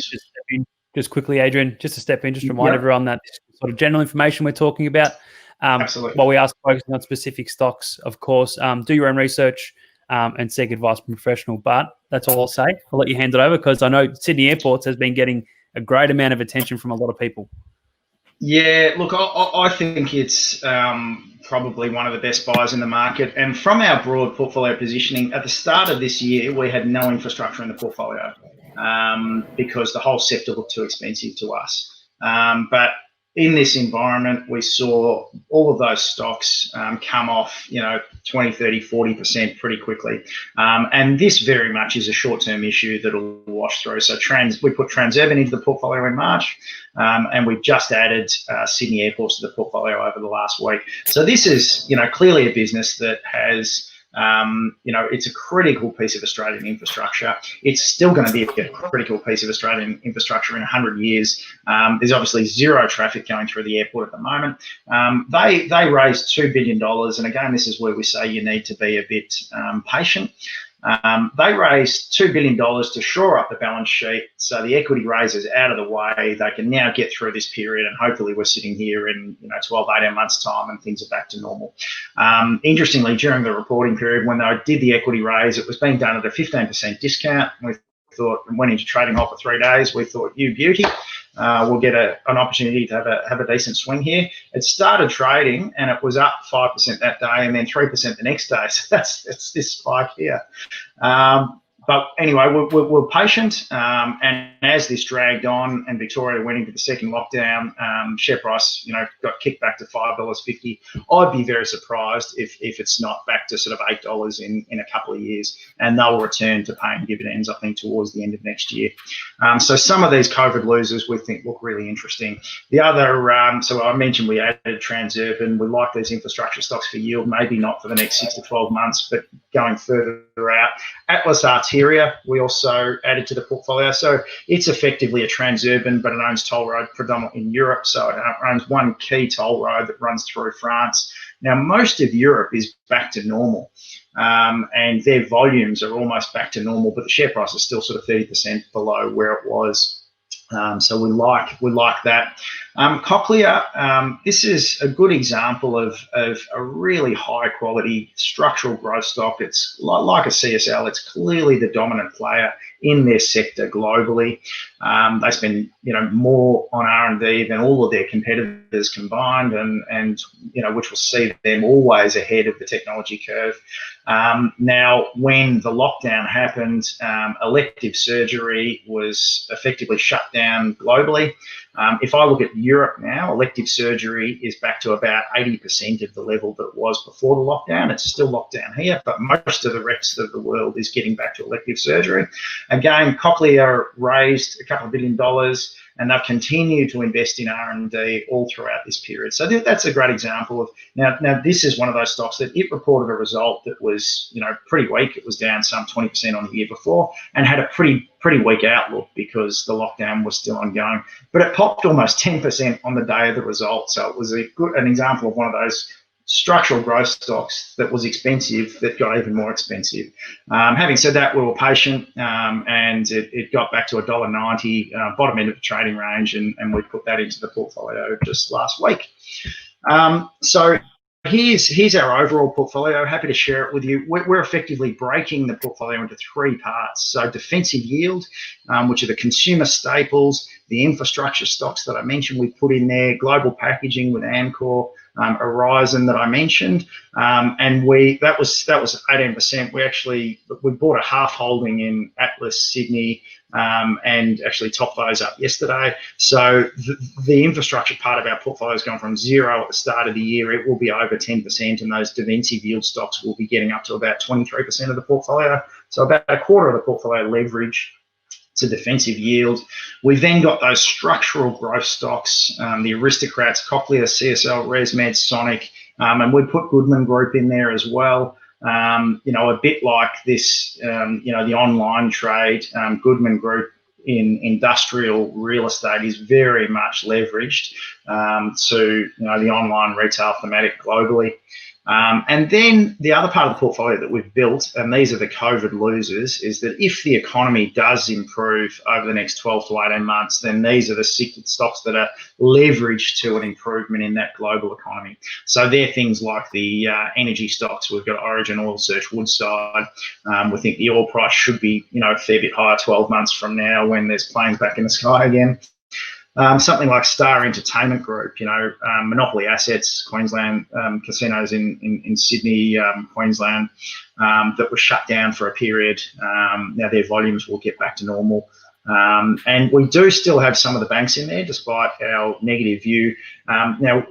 Speaker 1: Just quickly, Adrian, just to step in, just remind everyone that this sort of general information we're talking about.
Speaker 3: Absolutely.
Speaker 1: While we are focusing on specific stocks, of course, do your own research and seek advice from a professional. But that's all I'll say. I'll let you hand it over, because I know Sydney Airports has been getting a great amount of attention from a lot of people.
Speaker 3: Yeah, look, I think it's probably one of the best buys in the market. And from our broad portfolio positioning, at the start of this year, we had no infrastructure in the portfolio because the whole sector looked too expensive to us. But in this environment, we saw all of those stocks come off, 20, 30, 40% pretty quickly. And this very much is a short-term issue that'll wash through. So we put Transurban into the portfolio in March, and we've just added Sydney Airports to the portfolio over the last week. So this is, clearly a business that has, it's a critical piece of Australian infrastructure. It's still going to be a critical piece of Australian infrastructure in 100 years. There's obviously zero traffic going through the airport at the moment. They raised $2 billion. And again, this is where we say you need to be a bit patient. They raised $2 billion to shore up the balance sheet. So the equity raise is out of the way. They can now get through this period, and hopefully we're sitting here in 12, 18 months time and things are back to normal. Interestingly, during the reporting period, when they did the equity raise, it was being done at a 15% discount. We thought, went into trading halt for 3 days. We thought, you beauty, we'll get an opportunity to have a decent swing here. It started trading and it was up 5% that day and then 3% the next day. So that's this spike here. But anyway, we're patient, and as this dragged on and Victoria went into the second lockdown, share price, got kicked back to $5.50. I'd be very surprised if it's not back to sort of $8 in a couple of years, and they'll return to paying dividends, I think, towards the end of next year. So some of these COVID losers we think look really interesting. The other, so I mentioned we added Transurban. We like these infrastructure stocks for yield, maybe not for the next 6 to 12 months, but going further out. Atlas Arteria, we also added to the portfolio. So it's effectively a Transurban, but it owns toll road predominantly in Europe. So it owns one key toll road that runs through France. Now, most of Europe is back to normal, and their volumes are almost back to normal, but the share price is still sort of 30% below where it was. So we like that. Cochlear, this is a good example of a really high quality structural growth stock. It's like a CSL. It's clearly the dominant player in their sector globally. They spend more on R&D than all of their competitors combined, and which will see them always ahead of the technology curve. Now, when the lockdown happened, elective surgery was effectively shut down globally. If I look at Europe now, elective surgery is back to about 80% of the level that it was before the lockdown. It's still locked down here, but most of the rest of the world is getting back to elective surgery. Again, Cochlear raised a couple of $1 billion, and they've continued to invest in R&D all throughout this period. So that's a great example of, now this is one of those stocks that it reported a result that was, pretty weak. It was down some 20% on the year before and had a pretty weak outlook because the lockdown was still ongoing. But it popped almost 10% on the day of the result. So it was an example of one of those structural growth stocks that was expensive that got even more expensive. Having said that, we were patient, and it got back to $1.90, bottom end of the trading range, and we put that into the portfolio just last week. So here's our overall portfolio. Happy to share it with you. We're effectively breaking the portfolio into 3 parts. So defensive yield, which are the consumer staples, the infrastructure stocks that I mentioned we put in there, global packaging with Amcor, Horizon that I mentioned, and that was 18%. We bought a half holding in Atlas Sydney, and actually topped those up yesterday. So the infrastructure part of our portfolio has gone from 0 at the start of the year. It will be over 10%, and those defensive yield stocks will be getting up to about 23% of the portfolio. So about a quarter of the portfolio leverage to defensive yield. We've then got those structural growth stocks, the aristocrats, Cochlear, CSL, ResMed, Sonic, and we put Goodman Group in there as well. A bit like this, the online trade, Goodman Group in industrial real estate is very much leveraged to the online retail thematic globally. And then the other part of the portfolio that we've built, and these are the COVID losers, is that if the economy does improve over the next 12 to 18 months, then these are the stocks that are leveraged to an improvement in that global economy. So they're things like the energy stocks. We've got Origin, Oil Search, Woodside. We think the oil price should be, a fair bit higher 12 months from now when there's planes back in the sky again. Something like Star Entertainment Group, Monopoly Assets, Queensland, casinos in Sydney, Queensland, that were shut down for a period. Now their volumes will get back to normal. And we do still have some of the banks in there, despite our negative view. Now,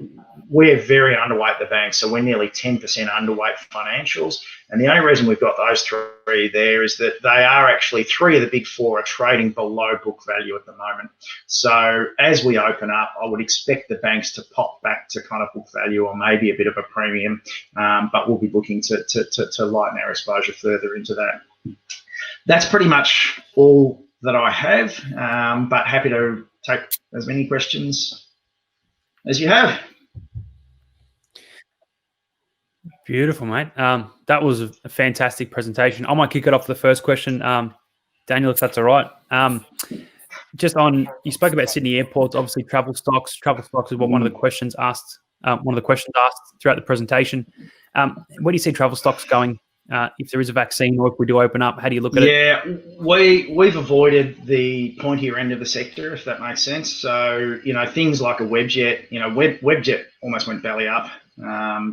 Speaker 3: we're very underweight the banks, so we're nearly 10% underweight financials. And the only reason we've got those 3 there is that they are actually 3 of the big 4 are trading below book value at the moment. So as we open up, I would expect the banks to pop back to kind of book value or maybe a bit of a premium, but we'll be looking to lighten our exposure further into that. That's pretty much all that I have, but happy to take as many questions as you have.
Speaker 1: Beautiful, mate. That was a fantastic presentation. I might kick it off with the first question, Daniel, if that's all right. Just on, you spoke about Sydney airports, obviously travel stocks. Travel stocks is what one of the questions asked. One of the questions asked throughout the presentation. Where do you see travel stocks going if there is a vaccine, or if we do open up? How do you look at it?
Speaker 3: Yeah, we've avoided the pointier end of the sector, if that makes sense. So, things like a Webjet, Webjet almost went belly up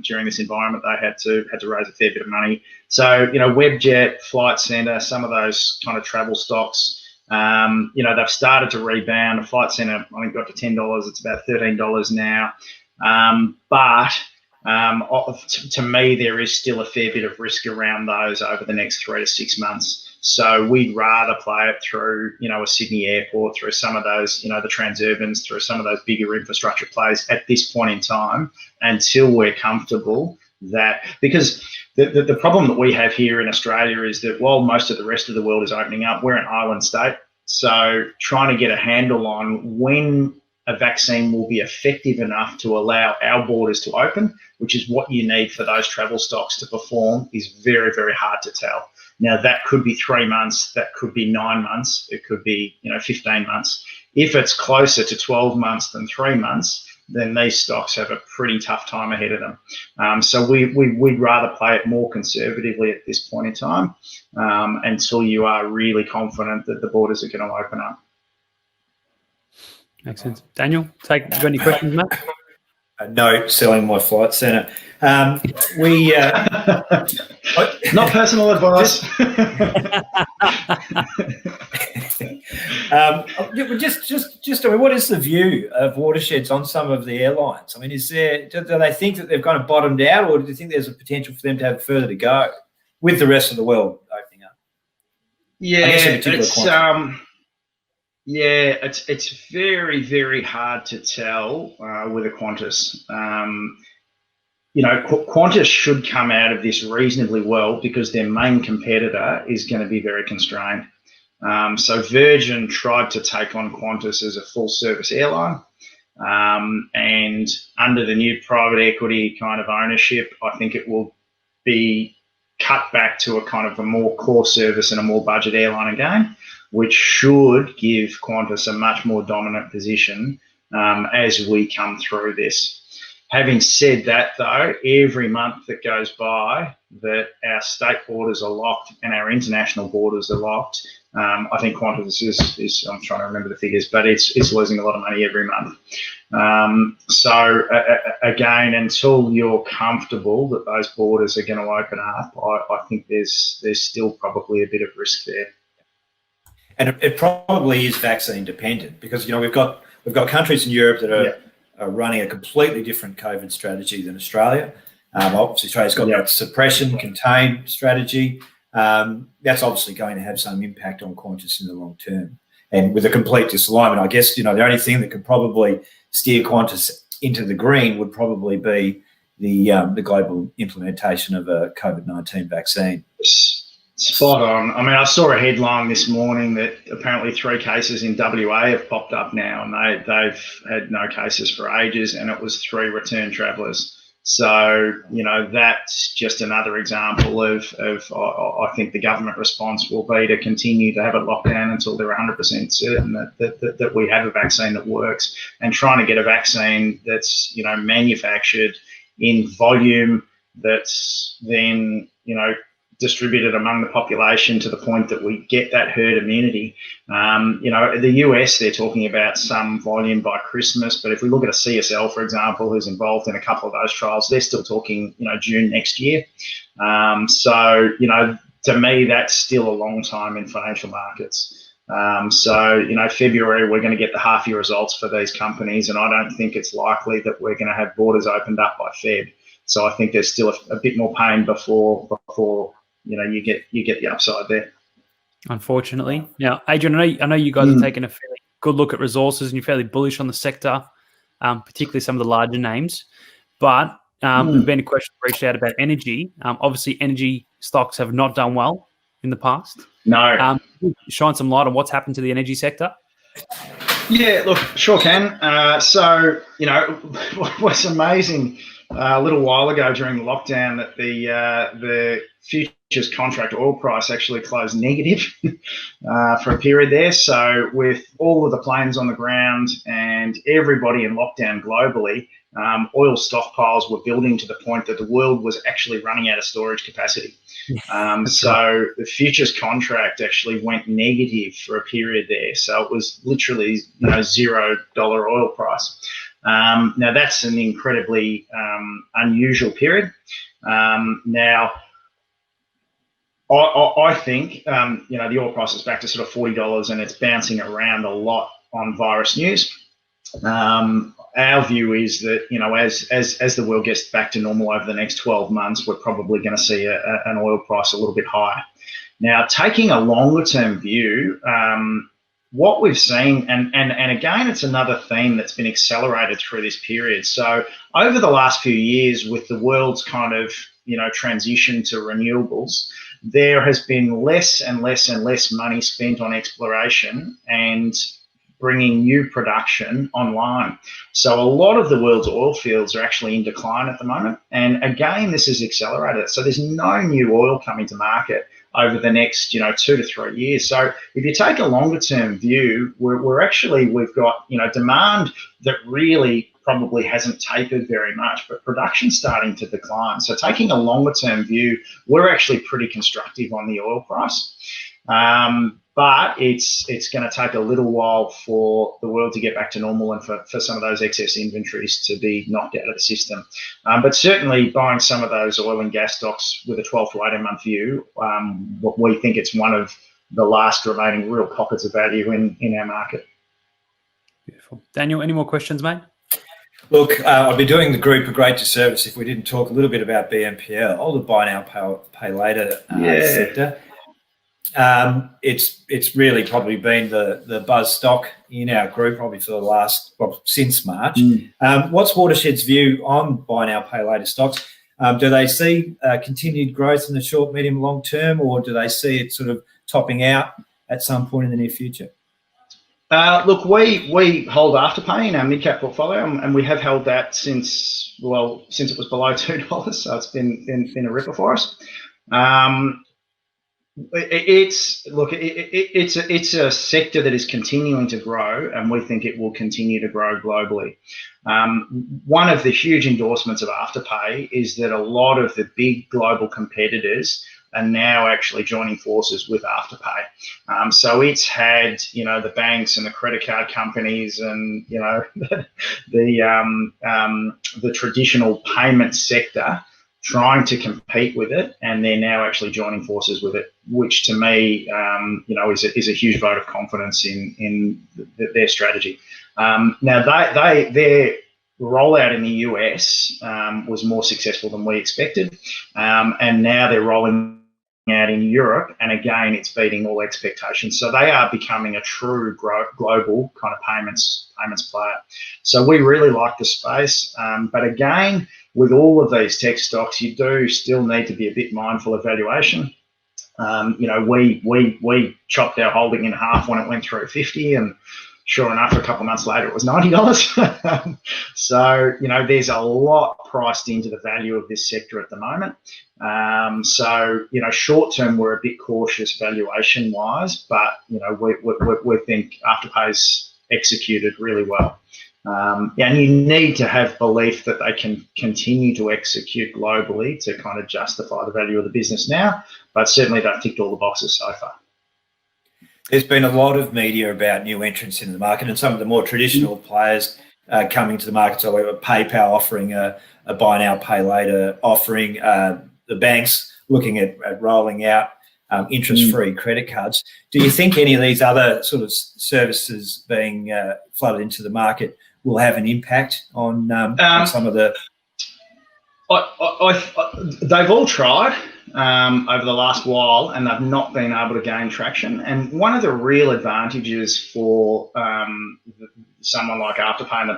Speaker 3: during this environment. They had to raise a fair bit of money. So, Webjet, Flight Centre, some of those kind of travel stocks, they've started to rebound. A Flight Centre, I think, got to $10. It's about $13 now. But to me, there is still a fair bit of risk around those over the next 3 to 6 months. So we'd rather play it through, a Sydney airport, through some of those, the Transurbans, through some of those bigger infrastructure plays at this point in time, until we're comfortable that, because the problem that we have here in Australia is that while most of the rest of the world is opening up, we're an island state. So trying to get a handle on when a vaccine will be effective enough to allow our borders to open, which is what you need for those travel stocks to perform, is very, very hard to tell. Now, that could be 3 months, that could be 9 months, it could be 15 months. If it's closer to 12 months than 3 months, then these stocks have a pretty tough time ahead of them. So we'd rather play it more conservatively at this point in time until you are really confident that the borders are going to open up.
Speaker 1: Makes sense. Daniel, you got any questions, mate?
Speaker 2: No, selling my Flight Centre.
Speaker 3: Not personal advice.
Speaker 2: Just, what is the view of Watersheds on some of the airlines? I mean, do they think that they've kind of bottomed out, or do you think there's a potential for them to have further to go with the rest of the world opening up?
Speaker 3: It's very, very hard to tell with a Qantas. Qantas should come out of this reasonably well because their main competitor is going to be very constrained. So Virgin tried to take on Qantas as a full-service airline, and under the new private equity kind of ownership, I think it will be cut back to a kind of a more core service and a more budget airline again, which should give Qantas a much more dominant position as we come through this. Having said that, though, every month that goes by that our state borders are locked and our international borders are locked, I think Qantas is I'm trying to remember the figures, but it's losing a lot of money every month. So again, until you're comfortable that those borders are going to open up, I think there's still probably a bit of risk there.
Speaker 2: And it probably is vaccine dependent, because we've got countries in Europe that are running a completely different COVID strategy than Australia. Obviously, Australia's got that suppression, contain strategy. That's obviously going to have some impact on Qantas in the long term. And with a complete disalignment, I guess the only thing that could probably steer Qantas into the green would probably be the global implementation of a COVID-19 vaccine.
Speaker 3: Spot on. I mean, I saw a headline this morning that apparently 3 cases in WA have popped up now, and they've had no cases for ages, and it was 3 return travellers. So, that's just another example of I think the government response will be to continue to have it locked down until they're 100% certain that we have a vaccine that works, and trying to get a vaccine that's, manufactured in volume, that's then, distributed among the population to the point that we get that herd immunity. The US, they're talking about some volume by Christmas, but if we look at a CSL, for example, who's involved in a couple of those trials, they're still talking, June next year. So, to me, that's still a long time in financial markets. So, February, we're going to get the half-year results for these companies, and I don't think it's likely that we're going to have borders opened up by Feb. So I think there's still a bit more pain before you get the upside there.
Speaker 1: Unfortunately. Now, Adrian, I know you guys are taking a fairly good look at resources, and you're fairly bullish on the sector, particularly some of the larger names. But there's been a question reached out about energy. Obviously, energy stocks have not done well in the past.
Speaker 3: No.
Speaker 1: Shine some light on what's happened to the energy sector.
Speaker 3: Yeah, look, sure can. So, what's amazing a little while ago during the lockdown that the futures contract oil price actually closed negative for a period there. So with all of the planes on the ground and everybody in lockdown globally, oil stockpiles were building to the point that the world was actually running out of storage capacity. So the futures contract actually went negative for a period there. So it was literally $0 oil price. Now that's an incredibly unusual period. Now I think the oil price is back to sort of $40 and it's bouncing around a lot on virus news. Our view is that as the world gets back to normal over the next 12 months, we're probably going to see an oil price a little bit higher. Now, taking a longer term view, what we've seen, and again, it's another theme that's been accelerated through this period. So over the last few years, with the world's kind of transition to renewables, there has been less and less and less money spent on exploration and bringing new production online. So a lot of the world's oil fields are actually in decline at the moment. And again, this has accelerated. So there's no new oil coming to market over the next 2 to 3 years. So if you take a longer term view, we've got demand that really probably hasn't tapered very much, but production's starting to decline. So taking a longer term view, we're actually pretty constructive on the oil price. But it's going to take a little while for the world to get back to normal and for some of those excess inventories to be knocked out of the system. But certainly buying some of those oil and gas stocks with a 12 to 18 month view, we think it's one of the last remaining real pockets of value in our market.
Speaker 1: Beautiful. Daniel, any more questions, mate?
Speaker 2: Look, I'd be doing the group a great disservice if we didn't talk a little bit about BNPL, the buy now, pay later sector. It's really probably been the buzz stock in our group probably for the last, since March. What's Watershed's view on buy now, pay later stocks? Do they see continued growth in the short, medium, long term, or do they see it sort of topping out at some point in the near future?
Speaker 3: Look, we hold Afterpay in our mid-cap portfolio, and we have held that since it was below $2. So it's been a ripper for us. It's a sector that is continuing to grow, and we think it will continue to grow globally. One of the huge endorsements of Afterpay is that a lot of the big global competitors are now actually joining forces with Afterpay. So it's had the banks and the credit card companies and the traditional payment sector trying to compete with it, and they're now actually joining forces with it, which to me, is a huge vote of confidence in their strategy. Now, their rollout in the US was more successful than we expected, and now they're rolling out in Europe, and again, it's beating all expectations. So they are becoming a true global kind of payments player. So we really like the space, but again, with all of these tech stocks, you do still need to be a bit mindful of valuation. We chopped our holding in half when it went through 50, and sure enough, a couple of months later, it was $90. So, there's a lot priced into the value of this sector at the moment. So, short term, we're a bit cautious valuation wise, but, we think Afterpay's executed really well. And you need to have belief that they can continue to execute globally to kind of justify the value of the business now, but certainly they've ticked all the boxes so far.
Speaker 2: There's been a lot of media about new entrants in the market and some of the more traditional players coming to the market. So we have PayPal offering a buy now, pay later offering, the banks looking at rolling out interest-free credit cards. Do you think any of these other sort of services being flooded into the market will have an impact on some of the...
Speaker 3: They've all tried over the last while, and they've not been able to gain traction. And one of the real advantages for someone like Afterpay and the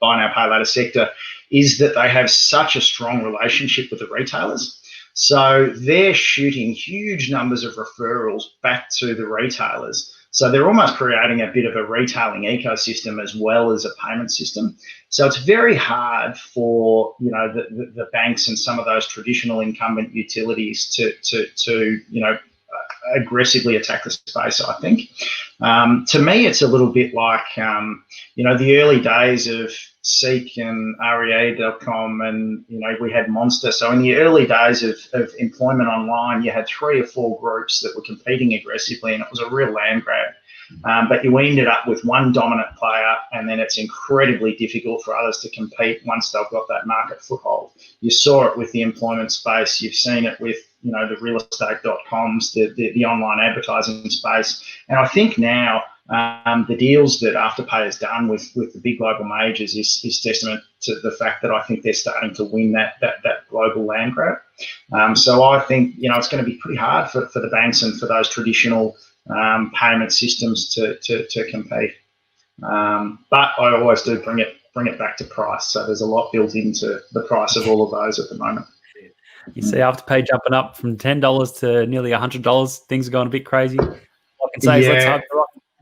Speaker 3: buy now, pay later sector is that they have such a strong relationship with the retailers. So they're shooting huge numbers of referrals back to the retailers So they're almost creating a bit of a retailing ecosystem as well as a payment system. So it's very hard for the banks and some of those traditional incumbent utilities to aggressively attack the space, I think. To me, it's a little bit like, the early days of Seek and REA.com, and, we had Monster. So in the early days of employment online, you had 3 or 4 groups that were competing aggressively, and it was a real land grab. But you ended up with one dominant player, and then it's incredibly difficult for others to compete once they've got that market foothold. You saw it with the employment space. You've seen it with the real estate.coms, the online advertising space. And I think now the deals that Afterpay has done with the big global majors is testament to the fact that I think they're starting to win that global land grab. So I think it's going to be pretty hard for the banks and for those traditional payment systems to compete. But I always do bring it back to price. So there's a lot built into the price of all of those at the moment.
Speaker 1: You see Afterpay jumping up from $10 to nearly $100. Things are going a bit crazy. All I can say is let's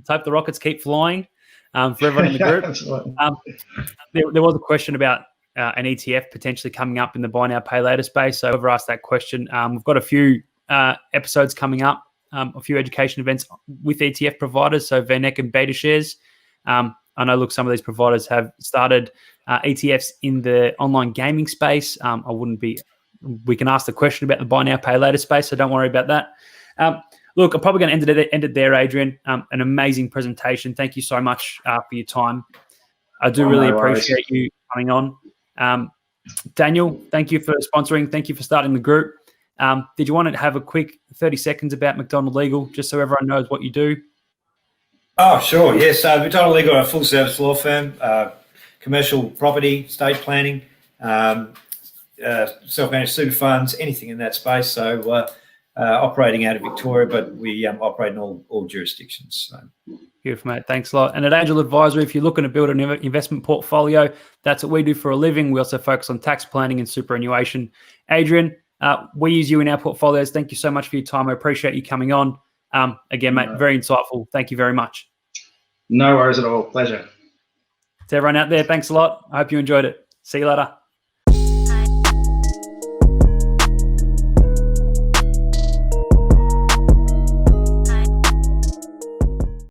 Speaker 1: hope the rockets keep flying for everyone in the group. There was a question about an ETF potentially coming up in the buy now, pay later space. So whoever asked that question, we've got a few episodes coming up, a few education events with ETF providers. So VanEck and Beta Shares. I know, look, some of these providers have started ETFs in the online gaming space. We can ask the question about the buy now, pay later space, so don't worry about that. Look, I'm probably going to end it there, Adrian. An amazing presentation. Thank you so much for your time. I do really appreciate you coming on. Daniel, thank you for sponsoring. Thank you for starting the group. Did you want to have a quick 30 seconds about McDonald Legal, just so everyone knows what you do?
Speaker 2: Oh, sure. Yes. McDonald Legal are a full-service law firm, commercial property, estate planning, self-managed super funds, anything in that space. So operating out of Victoria, but we operate in all jurisdictions. So.
Speaker 1: Beautiful, mate. Thanks a lot. And at Angel Advisory, if you're looking to build an investment portfolio, that's what we do for a living. We also focus on tax planning and superannuation. Adrian, we use you in our portfolios. Thank you so much for your time. I appreciate you coming on. Again, mate, very insightful. Thank you very much.
Speaker 3: No worries at all. Pleasure.
Speaker 1: To everyone out there, thanks a lot. I hope you enjoyed it. See you later.